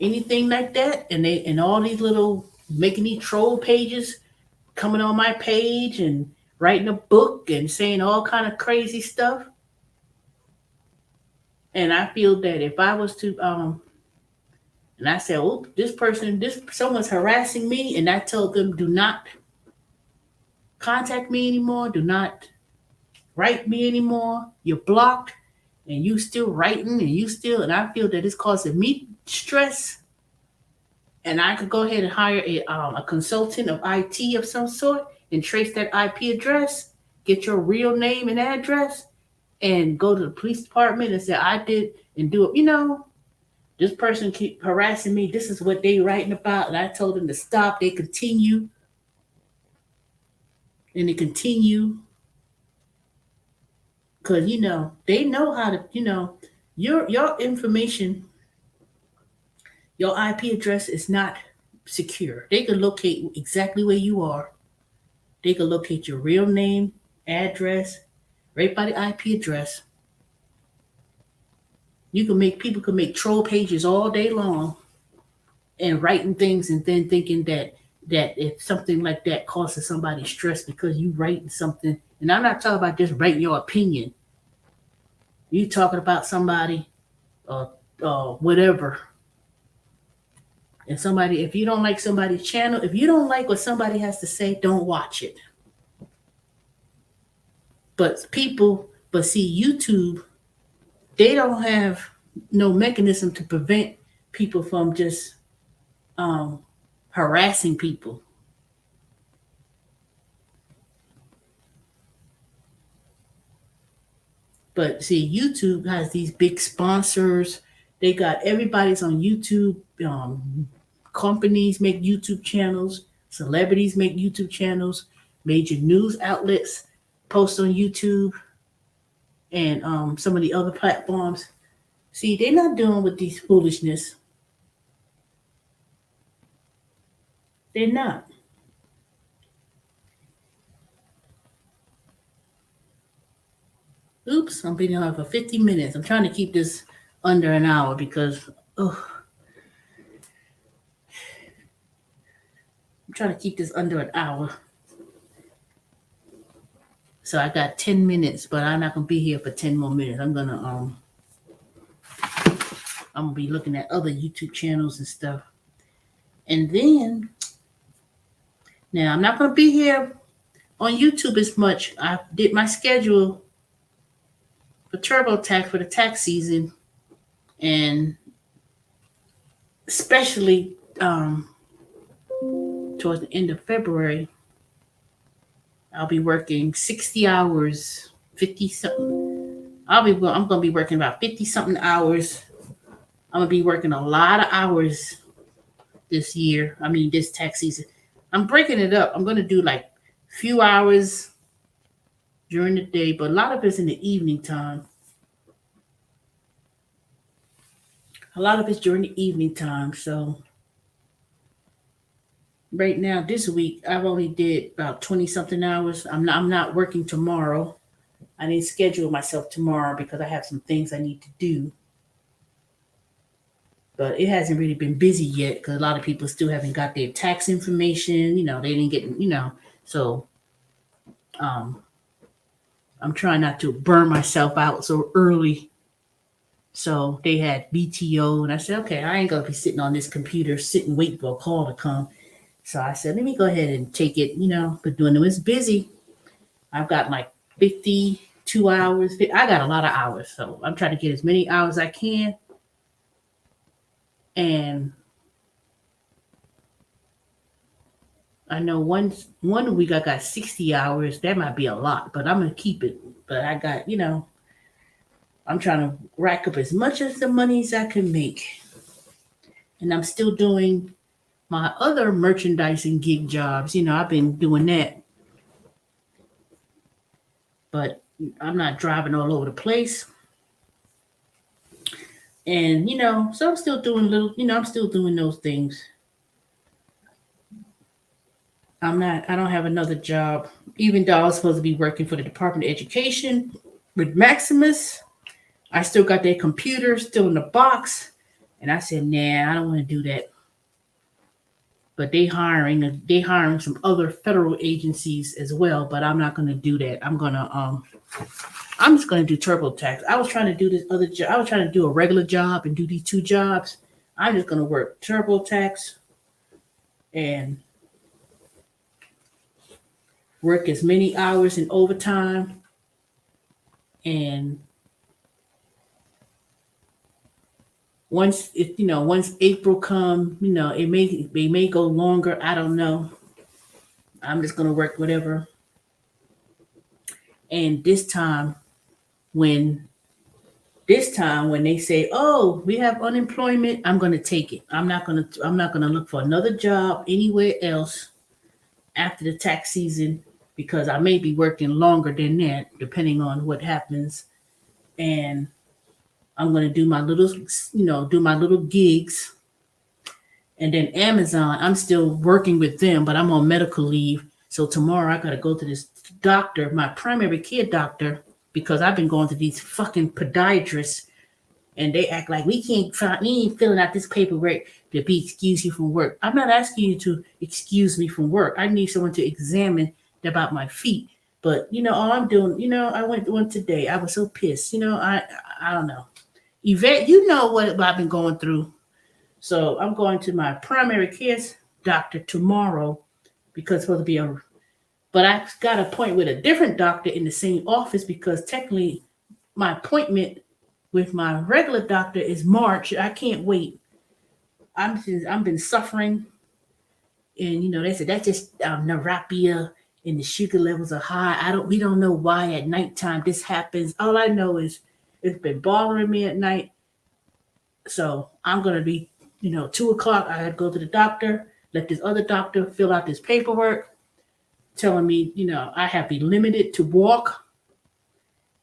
anything like that, and all these little making these troll pages coming on my page and writing a book and saying all kind of crazy stuff. And I feel that if I was to and I said, oh, someone's harassing me, and I told them do not contact me anymore, do not write me anymore, you're blocked, and you still writing and I feel that it's causing me stress, and I could go ahead and hire a consultant of IT of some sort and trace that IP address, get your real name and address, and go to the police department and say I did and do it. This person keep harassing me. This is what they writing about, and I told them to stop. They continue, and they continue because they know how to. Your information, your IP address is not secure. They can locate exactly where you are. They can locate your real name, address, right by the IP address. People can make troll pages all day long and writing things and then thinking that if something like that causes somebody stress because you writing something, and I'm not talking about just writing your opinion. You talking about somebody whatever. And somebody, if you don't like somebody's channel, if you don't like what somebody has to say, don't watch it. But see, YouTube, they don't have no mechanism to prevent people from just harassing people. But see, YouTube has these big sponsors. They got everybody's on YouTube. Companies make YouTube channels. Celebrities make YouTube channels. Major news outlets post on YouTube and some of the other platforms. See, they're not doing with these foolishness. They're not. Oops, I'm being on for 50 minutes. I'm trying to keep this under an hour because I'm trying to keep this under an hour. So I got 10 minutes, but I'm not gonna be here for 10 more minutes. I'm gonna be looking at other YouTube channels and stuff. And then now I'm not gonna be here on YouTube as much. I did my schedule for TurboTax for the tax season, and especially towards the end of February, I'll be working 60 hours, 50 something. I'm gonna be working about 50 something hours. I'm gonna be working a lot of hours this year. I mean, this tax season. I'm breaking it up. I'm gonna do like few hours during the day, but a lot of it's in the evening time. A lot of it's during the evening time. So right now, this week, I've only did about 20 something hours. I'm not working tomorrow. I didn't schedule myself tomorrow because I have some things I need to do. But it hasn't really been busy yet because a lot of people still haven't got their tax information. They didn't get, so um, I'm trying not to burn myself out so early. So they had BTO, and I said, okay, I ain't gonna be sitting on this computer, sitting waiting for a call to come. So I said, let me go ahead and take it, but doing it, it's busy. I've got like 52 hours. I got a lot of hours, so I'm trying to get as many hours as I can. And I know one week I got 60 hours. That might be a lot, but I'm gonna keep it. But I got, I'm trying to rack up as much as the money as I can make. And I'm still doing my other merchandising gig jobs. I've been doing that. But I'm not driving all over the place. And, so I'm still doing I'm still doing those things. I don't have another job, even though I was supposed to be working for the Department of Education with Maximus. I still got their computer still in the box. And I said, nah, I don't want to do that. But they hiring some other federal agencies as well, but I'm not gonna do that. I'm just gonna do TurboTax. I was trying to do this other job. I was trying to do a regular job and do these two jobs. I'm just gonna work TurboTax and work as many hours in overtime. And once April come, it may go longer. I don't know. I'm just gonna work whatever. And when they say, "Oh, we have unemployment," I'm gonna take it. I'm not gonna look for another job anywhere else after the tax season because I may be working longer than that, depending on what happens. And I'm gonna do my little gigs. And then Amazon, I'm still working with them, but I'm on medical leave. So tomorrow I gotta go to this doctor, my primary care doctor, because I've been going to these fucking podiatrists, and they act like we ain't filling out this paperwork to be excuse you from work. I'm not asking you to excuse me from work. I need someone to examine about my feet. But all I'm doing, I went to one today. I was so pissed. I don't know. Yvette, you know what I've been going through. So I'm going to my primary care doctor tomorrow because it's supposed to be but I got an appointment with a different doctor in the same office because technically my appointment with my regular doctor is March. I can't wait. I've been suffering, and they said that's just neuropia and the sugar levels are high. We don't know why at nighttime this happens. All I know is it's been bothering me at night. So I'm gonna be, 2 o'clock. I had to go to the doctor. Let this other doctor fill out this paperwork, telling me, I have to be limited to walk.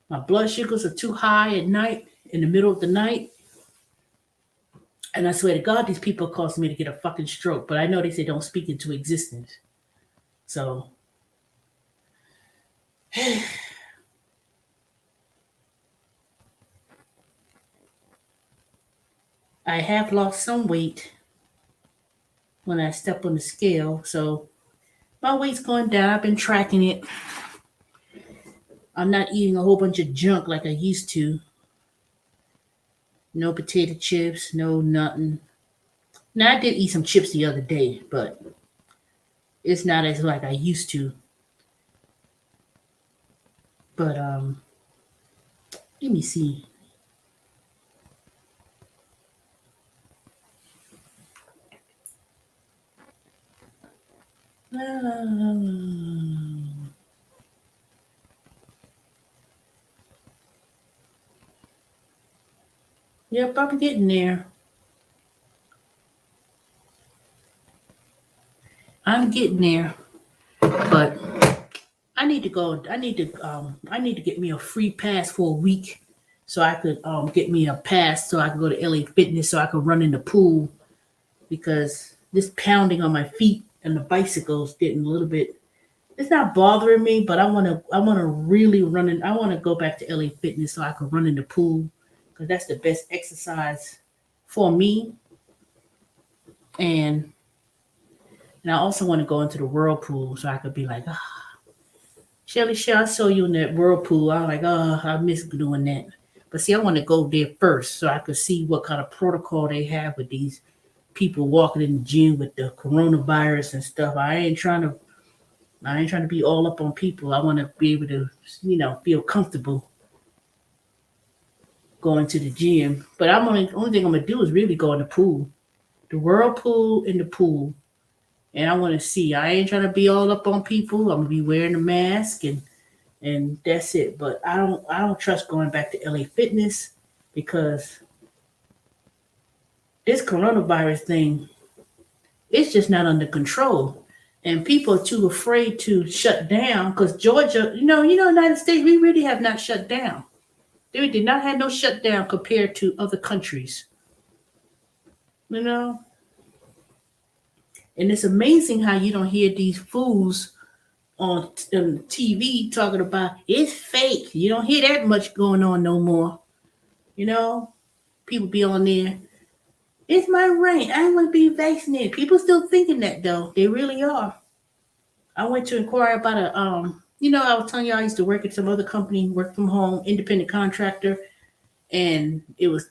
My blood sugars are too high at night, in the middle of the night. And I swear to God, these people are causing me to get a fucking stroke. But I know they say don't speak into existence. So I have lost some weight when I step on the scale. So my weight's going down. I've been tracking it. I'm not eating a whole bunch of junk like I used to. No potato chips, no nothing. Now I did eat some chips the other day, but it's not as like I used to. But let me see. Yep, I'm getting there. I'm getting there. But I need to go. I need to get me a free pass for a week, so I could get me a pass so I could go to LA Fitness so I could run in the pool because this pounding on my feet and the bicycles getting a little bit. It's not bothering me, but I want to really run in. I want to go back to LA Fitness so I can run in the pool because that's the best exercise for me. And and I also want to go into the whirlpool so I could be like, Shelly, I saw you in that whirlpool. I'm like, oh, I miss doing that. But see, I want to go there first so I could see what kind of protocol they have with these people walking in the gym with the coronavirus and stuff. I ain't trying to be all up on people. I want to be able to, feel comfortable going to the gym. But only thing I'm gonna do is really go in the pool, the whirlpool in the pool, and I want to see. I ain't trying to be all up on people. I'm gonna be wearing a mask and that's it. But I don't trust going back to LA Fitness because this coronavirus thing, it's just not under control. And people are too afraid to shut down because Georgia, United States, we really have not shut down. They did not have no shutdown compared to other countries, you know. And it's amazing how you don't hear these fools on TV talking about it's fake. You don't hear that much going on no more. You know, people be on there. It's my right. I want to be vaccinated. People still thinking that though. They really are. I went to inquire about I was telling you I used to work at some other company, work from home, independent contractor, and it was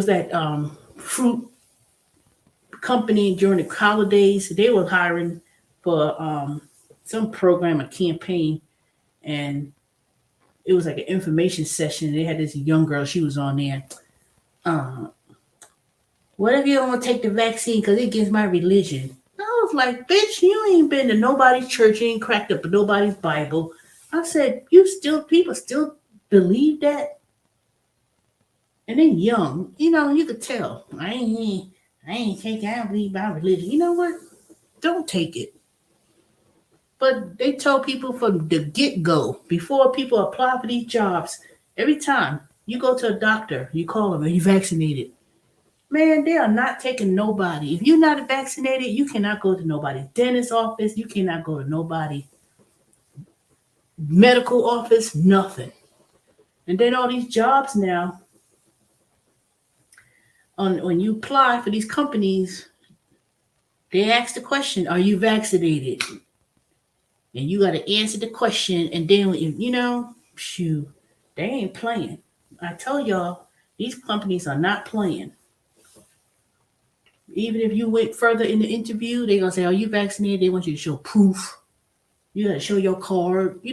that fruit company during the holidays. They were hiring for some program, a campaign, and it was like an information session. They had this young girl. She was on there. Uh, what if you don't want to take the vaccine because it against my religion? I was like, bitch, you ain't been to nobody's church, you ain't cracked up nobody's Bible. I said, people still believe that? And then young, you could tell. I ain't taking, I don't believe my religion. You know what? Don't take it. But they told people from the get go, before people apply for these jobs, every time you go to a doctor, you call them, are you vaccinated? Man, they are not taking nobody. If you're not vaccinated, you cannot go to nobody's dentist office. You cannot go to nobody medical office, nothing. And then all these jobs now, when you apply for these companies, they ask the question, are you vaccinated? And you got to answer the question. And then, shoot, they ain't playing. I tell y'all, these companies are not playing. Even if you went further in the interview, they're going to say, are you vaccinated? They want you to show proof. You got to show your card. They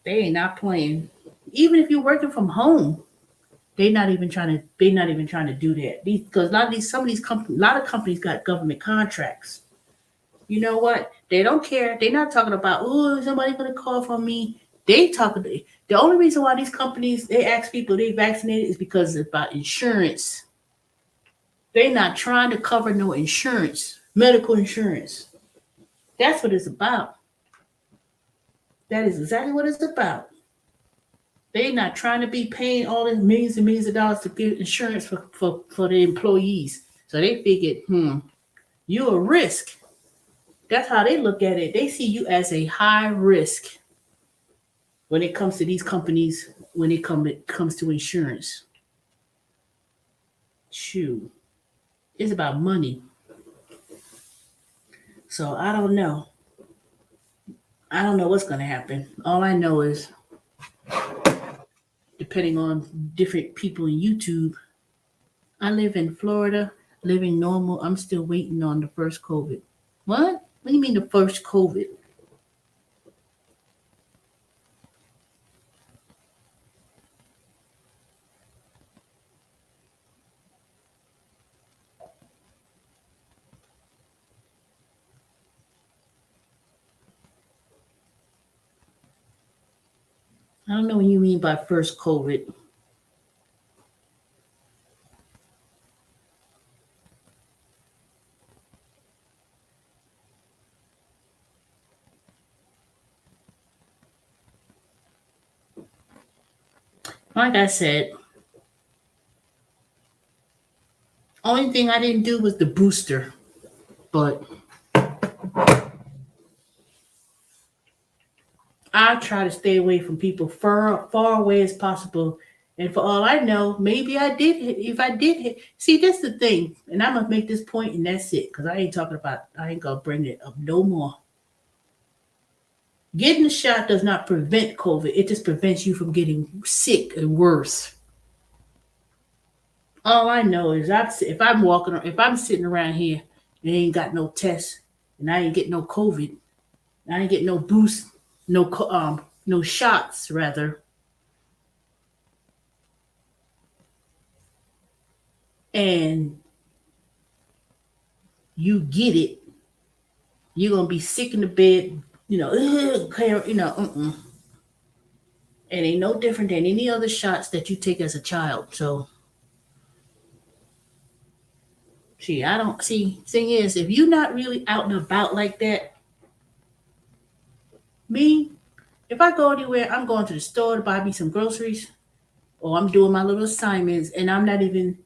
ain't not playing. Even if you're working from home, they're not even trying to do that. Because a lot of companies got government contracts. You know what? They don't care. They're not talking about, oh, is somebody gonna call for me? They talking. The only reason why these companies they ask people they vaccinated is because it's about insurance. They're not trying to cover no insurance, medical insurance. That's what it's about. That is exactly what it's about. They're not trying to be paying all these millions and millions of dollars to get insurance for the employees. So they figured, you're a risk. That's how they look at it. They see you as a high risk when it comes to these companies, when it comes to insurance. Shoot. It's about money. So I don't know. I don't know what's gonna happen. All I know is depending on different people in YouTube. I live in Florida, living normal. I'm still waiting on the first COVID. What? What do you mean the first COVID? I don't know what you mean by first COVID. Like I said, only thing I didn't do was the booster, but I try to stay away from people far away as possible. And for all I know, maybe I did hit. If I did hit, see, that's the thing. And I'm gonna make this point, and that's it. Cause I ain't talking about. I ain't gonna bring it up no more. Getting the shot does not prevent COVID. It just prevents you from getting sick and worse. All I know is if I'm walking, if I'm sitting around here and ain't got no test, and I ain't get no COVID, I ain't get no boost, no shots rather, and you get it, you're gonna be sick in the bed, It ain't no different than any other shots that you take as a child. So, see, I don't see. Thing is, if you're not really out and about like that, me, if I go anywhere, I'm going to the store to buy me some groceries, or I'm doing my little assignments, and I'm not even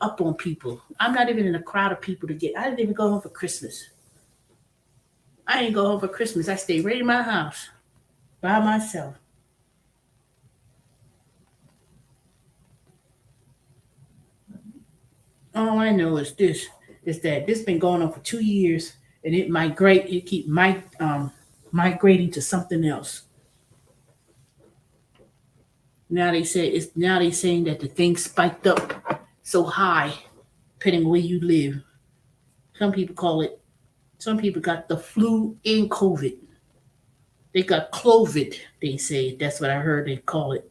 up on people. I'm not even in a crowd of people to get. I didn't even go home for Christmas. I didn't go home for Christmas. I stayed right in my house by myself. All I know is this: is that this been going on for 2 years, and it keep migrating to something else. Now they saying that the thing spiked up so high, depending where you live. Some people call it. Some people got the flu and COVID. They got Clovid. They say that's what I heard they call it.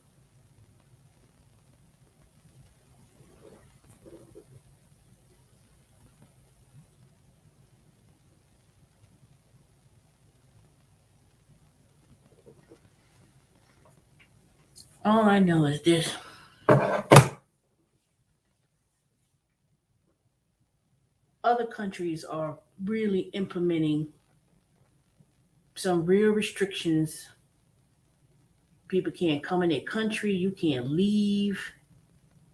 All I know is this: other countries are really implementing some real restrictions. People can't come in their country. You can't leave.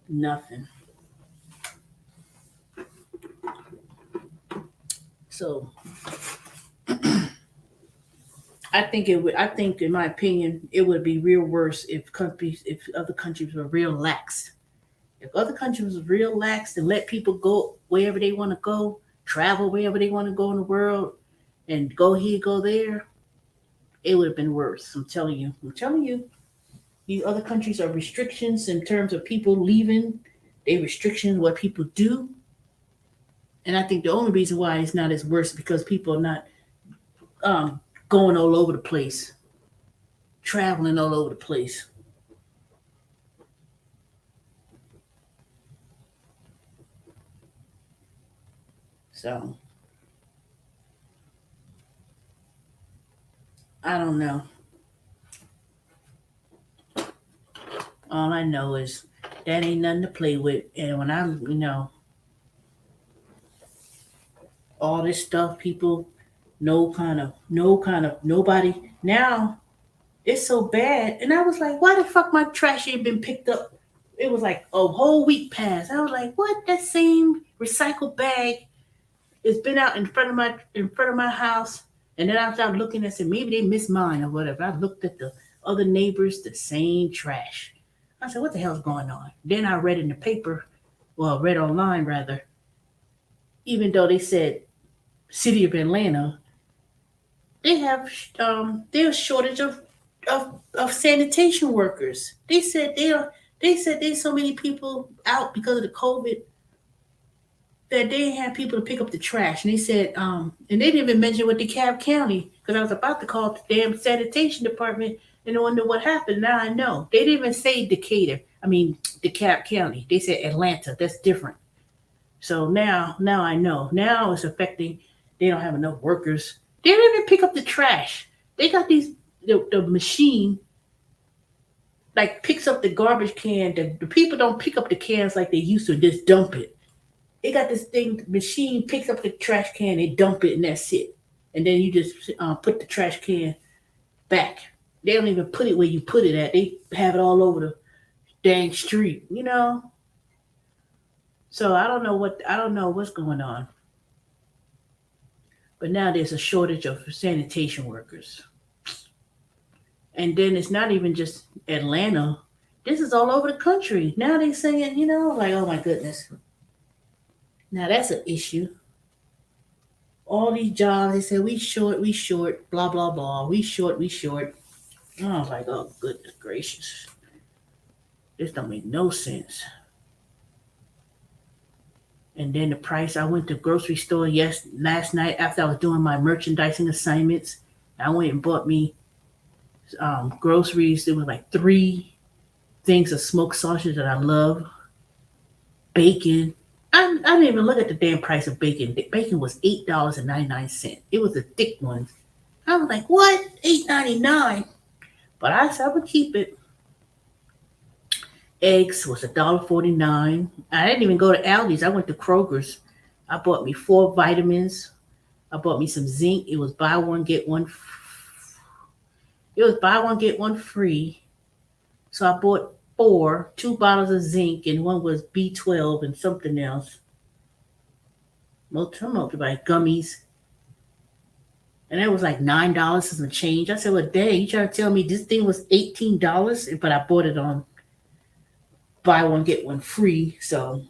Nothing. So I think it would. I think, in my opinion, it would be real worse if other countries were real lax. If other countries were real lax and let people go wherever they want to go, travel wherever they want to go in the world, and go here, go there, it would have been worse. I'm telling you. I'm telling you. These other countries are restrictions in terms of people leaving. They restrictions what people do, and I think the only reason why it's not as worse because people are not um, going all over the place, traveling all over the place. So I don't know. All I know is that ain't nothing to play with. And when I'm, all this stuff, people, nobody. Now it's so bad. And I was like, why the fuck my trash ain't been picked up? It was like a whole week passed. I was like, what? That same recycled bag has been out in front of my house. And then I started looking and said, maybe they missed mine or whatever. I looked at the other neighbors, the same trash. I said, what the hell's going on? Then I read in the paper, well, read online rather, even though they said city of Atlanta, they have there's shortage of sanitation workers. They said there's so many people out because of the COVID that they didn't have people to pick up the trash. And they said, and they didn't even mention what DeKalb County, because I was about to call the damn sanitation department and wonder what happened. Now I know. They didn't even say Decatur. I mean DeKalb County. They said Atlanta. That's different. So now I know. Now it's affecting. They don't have enough workers. They don't even pick up the trash. They got the machine like picks up the garbage can. The people don't pick up the cans like they used to. Just dump it. They got this thing machine picks up the trash can, they dump it, and that's it. And then you just put the trash can back. They don't even put it where you put it at. They have it all over. dang street, you know. So I don't know what's going on. But now there's a shortage of sanitation workers. And then it's not even just Atlanta. This is all over the country. Now they saying, like, oh my goodness. Now that's an issue. All these jobs, they say we short, blah blah blah. We short, we short. And I was like, oh goodness gracious. This don't make no sense. And then the price, I went to grocery store last night after I was doing my merchandising assignments. I went and bought me groceries. There was like three things of smoked sausage that I love, bacon. I didn't even look at the damn price of bacon. The bacon was $8.99. It was the thick ones. I was like, what? $8.99. But I said I would keep it. Eggs was $1.49. I didn't even go to Aldi's. I went to Kroger's. I bought me 4 vitamins. I bought me some zinc. It was buy one get one. It was buy one get one free. So I bought four, 2 bottles of zinc, and one was B12 and something else. Multi gummies. And it was like $9 and some change. I said, well, dang, you trying to tell me this thing was $18? But I bought it on buy one, get one free. So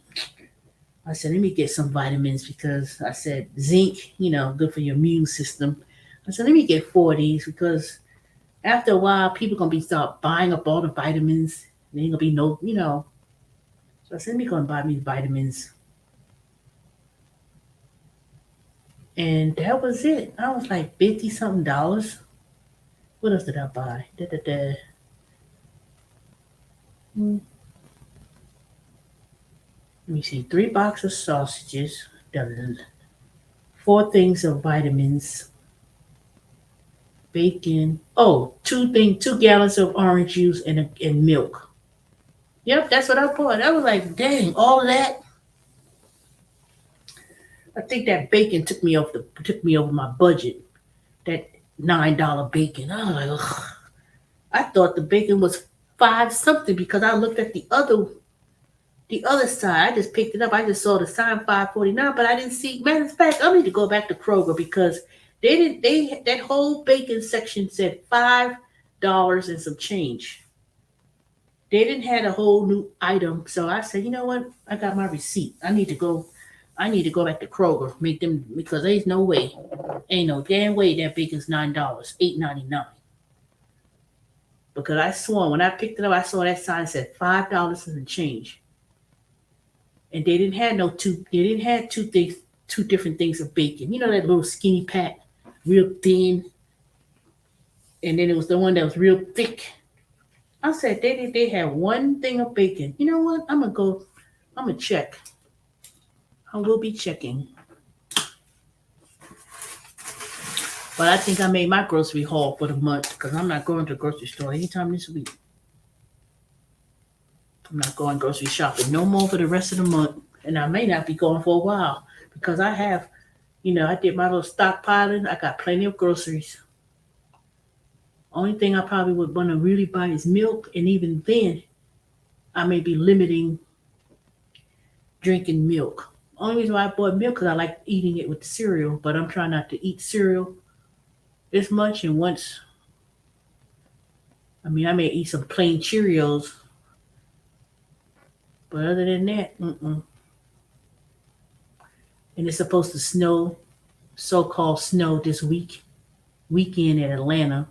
I said, let me get some vitamins because I said zinc, good for your immune system. I said, let me get 4 of these because after a while, people gonna be start buying up all the vitamins. There ain't gonna be no. So I said, let me go and buy me vitamins. And that was it. I was like 50 something dollars. What else did I buy? Da, da, da. Hmm. Let me see. 3 boxes of sausages. Da, da, da. 4 things of vitamins. Bacon. Oh, 2 gallons of orange juice and milk. Yep, that's what I bought. I was like, dang, all that. I think that bacon took me over my budget. That $9 bacon. I was like, ugh. I thought the bacon was 5 something because I looked at the other side. I just picked it up. I just saw the sign 5.49, but I didn't see. Matter of fact, I need to go back to Kroger because they didn't. They that whole bacon section said $5 and some change. They didn't have a whole new item, so I said, you know what? I got my receipt. I need to go. I need to go back to Kroger, make them because there's no way, ain't no damn way that bacon's $9, 8.99. Because I saw when I picked it up, I saw that sign said $5 and change, and they didn't have no two. They didn't have two things, two different things of bacon. You know that little skinny pack, real thin, and then it was the one that was real thick. I said they had one thing of bacon. You know what? I'm gonna go. I'm gonna check. I will be checking. But I think I made my grocery haul for the month because I'm not going to the grocery store anytime this week. I'm not going grocery shopping no more for the rest of the month. And I may not be going for a while because I have, I did my little stockpiling. I got plenty of groceries. Only thing I probably would want to really buy is milk. And even then, I may be limiting drinking milk. Only reason why I bought milk because I like eating it with cereal. But I'm trying not to eat cereal this much. And once, I may eat some plain Cheerios. But other than that, mm-mm. And it's supposed to snow, so-called snow this weekend in Atlanta.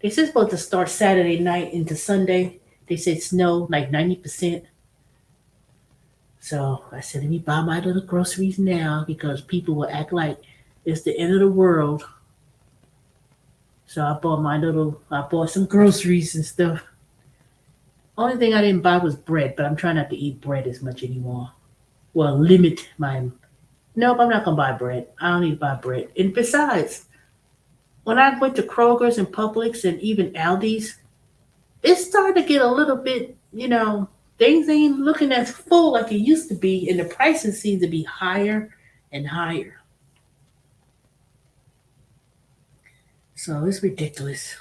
They said it's supposed to start Saturday night into Sunday. They said snow like 90%. So I said, let me buy my little groceries now because people will act like it's the end of the world. So I bought some groceries and stuff. Only thing I didn't buy was bread, but I'm trying not to eat bread as much anymore. Well, limit my. Nope, I'm not gonna buy bread. I don't need to buy bread. And besides, when I went to Kroger's and Publix and even Aldi's, it's starting to get a little bit, things ain't looking as full like it used to be, and the prices seem to be higher and higher. So it's ridiculous.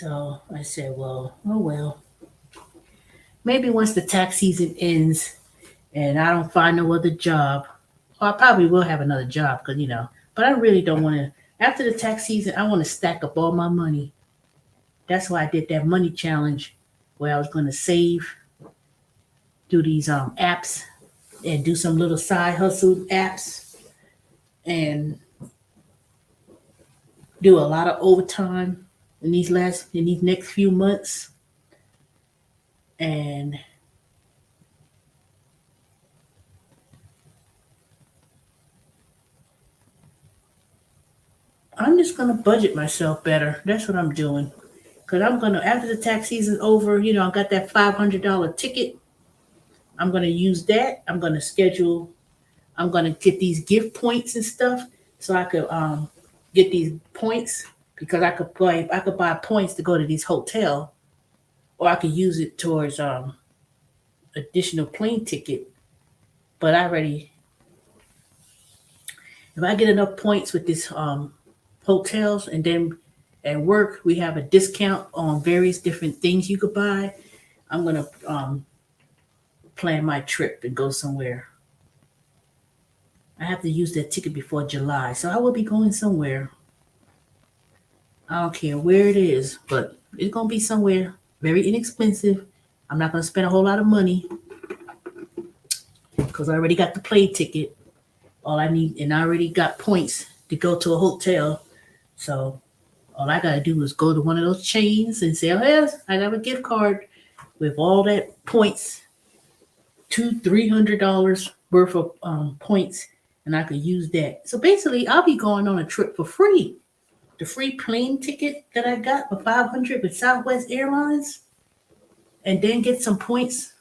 So I said, well, oh well. Maybe once the tax season ends and I don't find no other job, or I probably will have another job because, but I really don't want to. After the tax season, I want to stack up all my money. That's why I did that money challenge where I was going to save, do these apps and do some little side hustle apps and do a lot of overtime in these next few months. And I'm just gonna budget myself better. That's what I'm doing. Cause I'm gonna after the tax season's over, I got that $500 ticket. I'm gonna use that. I'm gonna get these gift points and stuff so I could get these points because I could buy points to go to these hotel or I could use it towards additional plane ticket. But I already if I get enough points with this hotels and then at work we have a discount on various different things you could buy, I'm gonna plan my trip and go somewhere. I have to use that ticket before July, so I will be going somewhere. I don't care where it is, but it's gonna be somewhere very inexpensive. I'm not gonna spend a whole lot of money because I already got the plane ticket. All I need, and I already got points to go to a hotel. So all I gotta do is go to one of those chains and say, "Oh yes, I have a gift card with all that points, $300 worth of points, and I could use that." So basically, I'll be going on a trip for free. The free plane ticket that I got for 500 with Southwest Airlines, and then get some points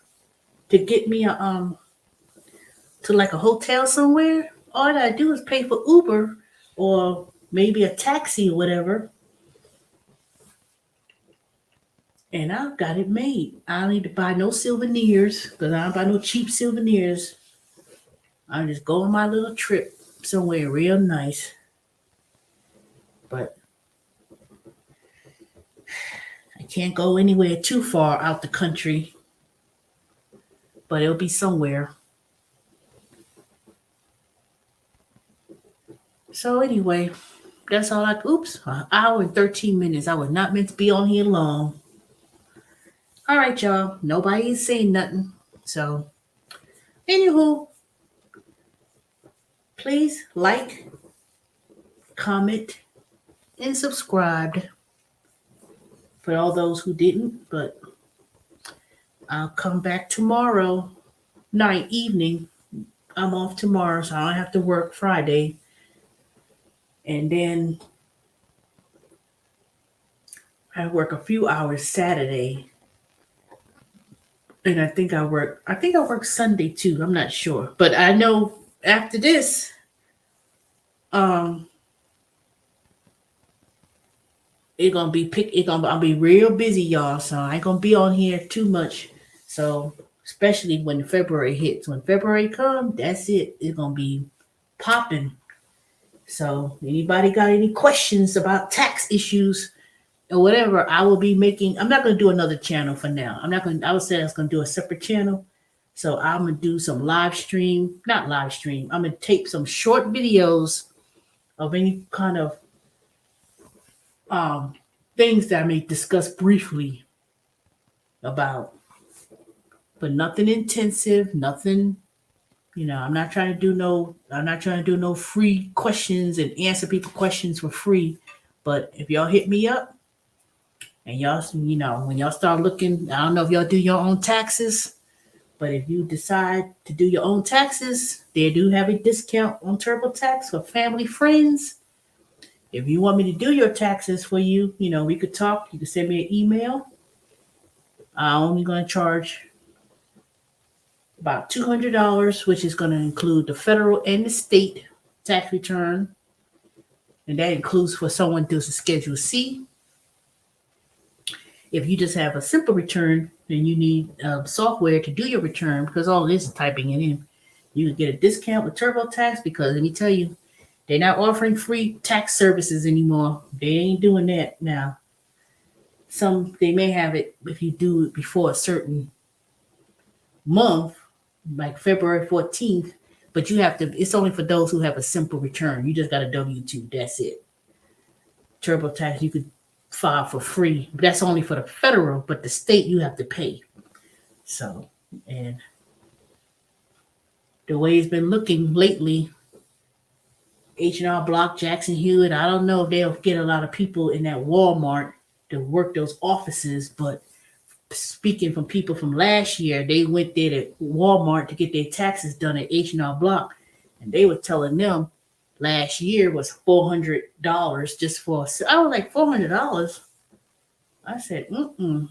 to get me to like a hotel somewhere. All I gotta do is pay for Uber or maybe a taxi or whatever, and I've got it made. I don't need to buy no souvenirs because I don't buy no cheap souvenirs. I just go on my little trip somewhere real nice. But I can't go anywhere too far out the country, but it'll be somewhere. So anyway, that's all I. Oops, an hour and 13 minutes. I was not meant to be on here long. All right, y'all. Nobody is saying nothing. So, anywho, please like, comment, and subscribe for all those who didn't. But I'll come back tomorrow night, evening. I'm off tomorrow, so I don't have to work Friday. And then I work a few hours Saturday. And I think I work Sunday too. I'm not sure. But I know after this, um, I'll be real busy, y'all. So I ain't gonna be on here too much. So especially when February hits. When February comes, that's it. It's gonna be popping. So anybody got any questions about tax issues or whatever, I will be making. I'm not gonna do another channel for now. I'm not gonna. I would say I was gonna do a separate channel. So I'm gonna do some live stream, not live stream. I'm gonna tape some short videos of any kind of um things that I may discuss briefly about, but nothing intensive, nothing. I'm not trying to do no. I'm not trying to do no free questions and answer people questions for free. But if y'all hit me up and y'all, when y'all start looking, I don't know if y'all do your own taxes, but if you decide to do your own taxes, they do have a discount on TurboTax for family friends. If you want me to do your taxes for you, we could talk. You can send me an email. I'm only going to charge about $200, which is going to include the federal and the state tax return. And that includes for someone who does a Schedule C. If you just have a simple return, then you need software to do your return because all this is typing it in. You can get a discount with TurboTax because let me tell you, they're not offering free tax services anymore. They ain't doing that now. Some they may have it if you do it before a certain month, like February 14th, but you have to, it's only for those who have a simple return. You just got a W-2. That's it. TurboTax, you could file for free. But that's only for the federal, but the state you have to pay. So, and the way it's been looking lately, H&R Block, Jackson Hewitt, I don't know if they'll get a lot of people in that Walmart to work those offices, but speaking from people from last year, they went there to Walmart to get their taxes done at H&R Block, and they were telling them last year was $400 just for. I was like, $400. I said, mm.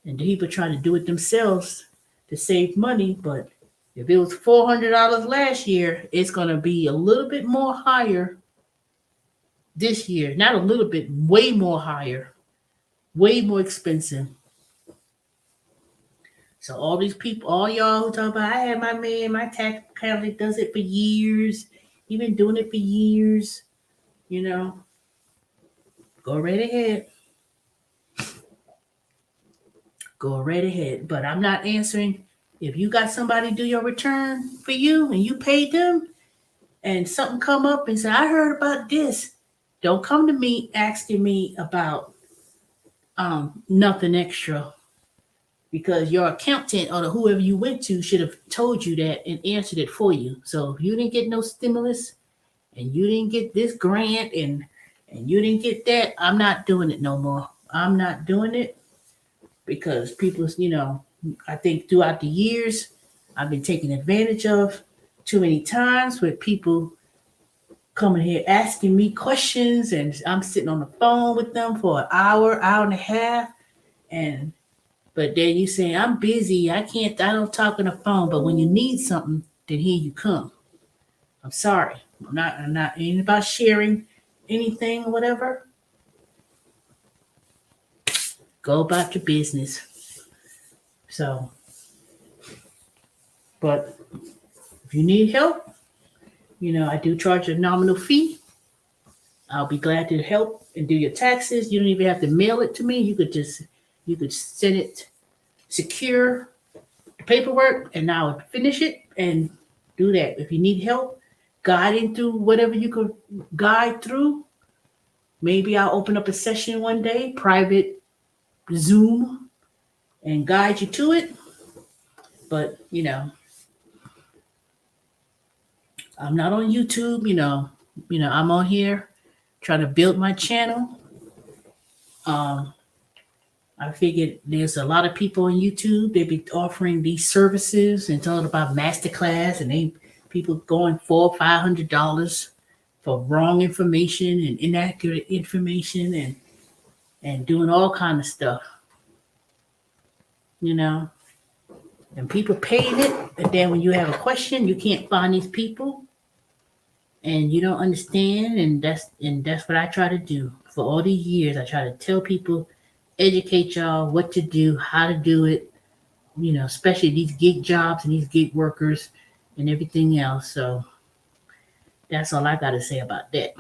And people try to do it themselves to save money, but if it was $400 last year, it's gonna be a little bit more higher this year. Not a little bit, way more higher, way more expensive. So all these people, all y'all who talk about, I had my man, my tax family does it for years. He been doing it for years. You know, go right ahead. Go right ahead. But I'm not answering. If you got somebody do your return for you and you paid them and something come up and say, I heard about this. Don't come to me asking me about nothing extra, because your accountant or whoever you went to should have told you that and answered it for you. So if you didn't get no stimulus and you didn't get this grant and you didn't get that, I'm not doing it no more. I'm not doing it because people, I think throughout the years, I've been taken advantage of too many times with people coming here asking me questions, and I'm sitting on the phone with them for an hour and a half, but then you say, I'm busy, I don't talk on the phone, but when you need something, then here you come. I'm sorry. I'm not ain't about sharing anything or whatever. Go about your business. So, but if you need help, I do charge a nominal fee. I'll be glad to help and do your taxes. You don't even have to mail it to me. You could send it secure the paperwork, and I would finish it and do that. If you need help guiding through whatever you could guide through, maybe I'll open up a session one day, private Zoom, and guide you to it. But I'm not on YouTube. I'm on here trying to build my channel. I figured there's a lot of people on YouTube. They be offering these services and talking about masterclass, and people going $400-$500 for wrong information and inaccurate information and doing all kind of stuff. And people paying it, and then when you have a question, you can't find these people, and you don't understand, and that's what I try to do for all these years. I try to tell people, educate y'all what to do, how to do it, especially these gig jobs and these gig workers and everything else. So that's all I got to say about that.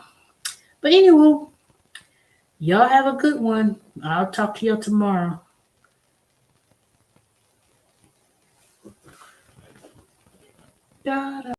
But anyway, y'all have a good one. I'll talk to y'all tomorrow. Da, da.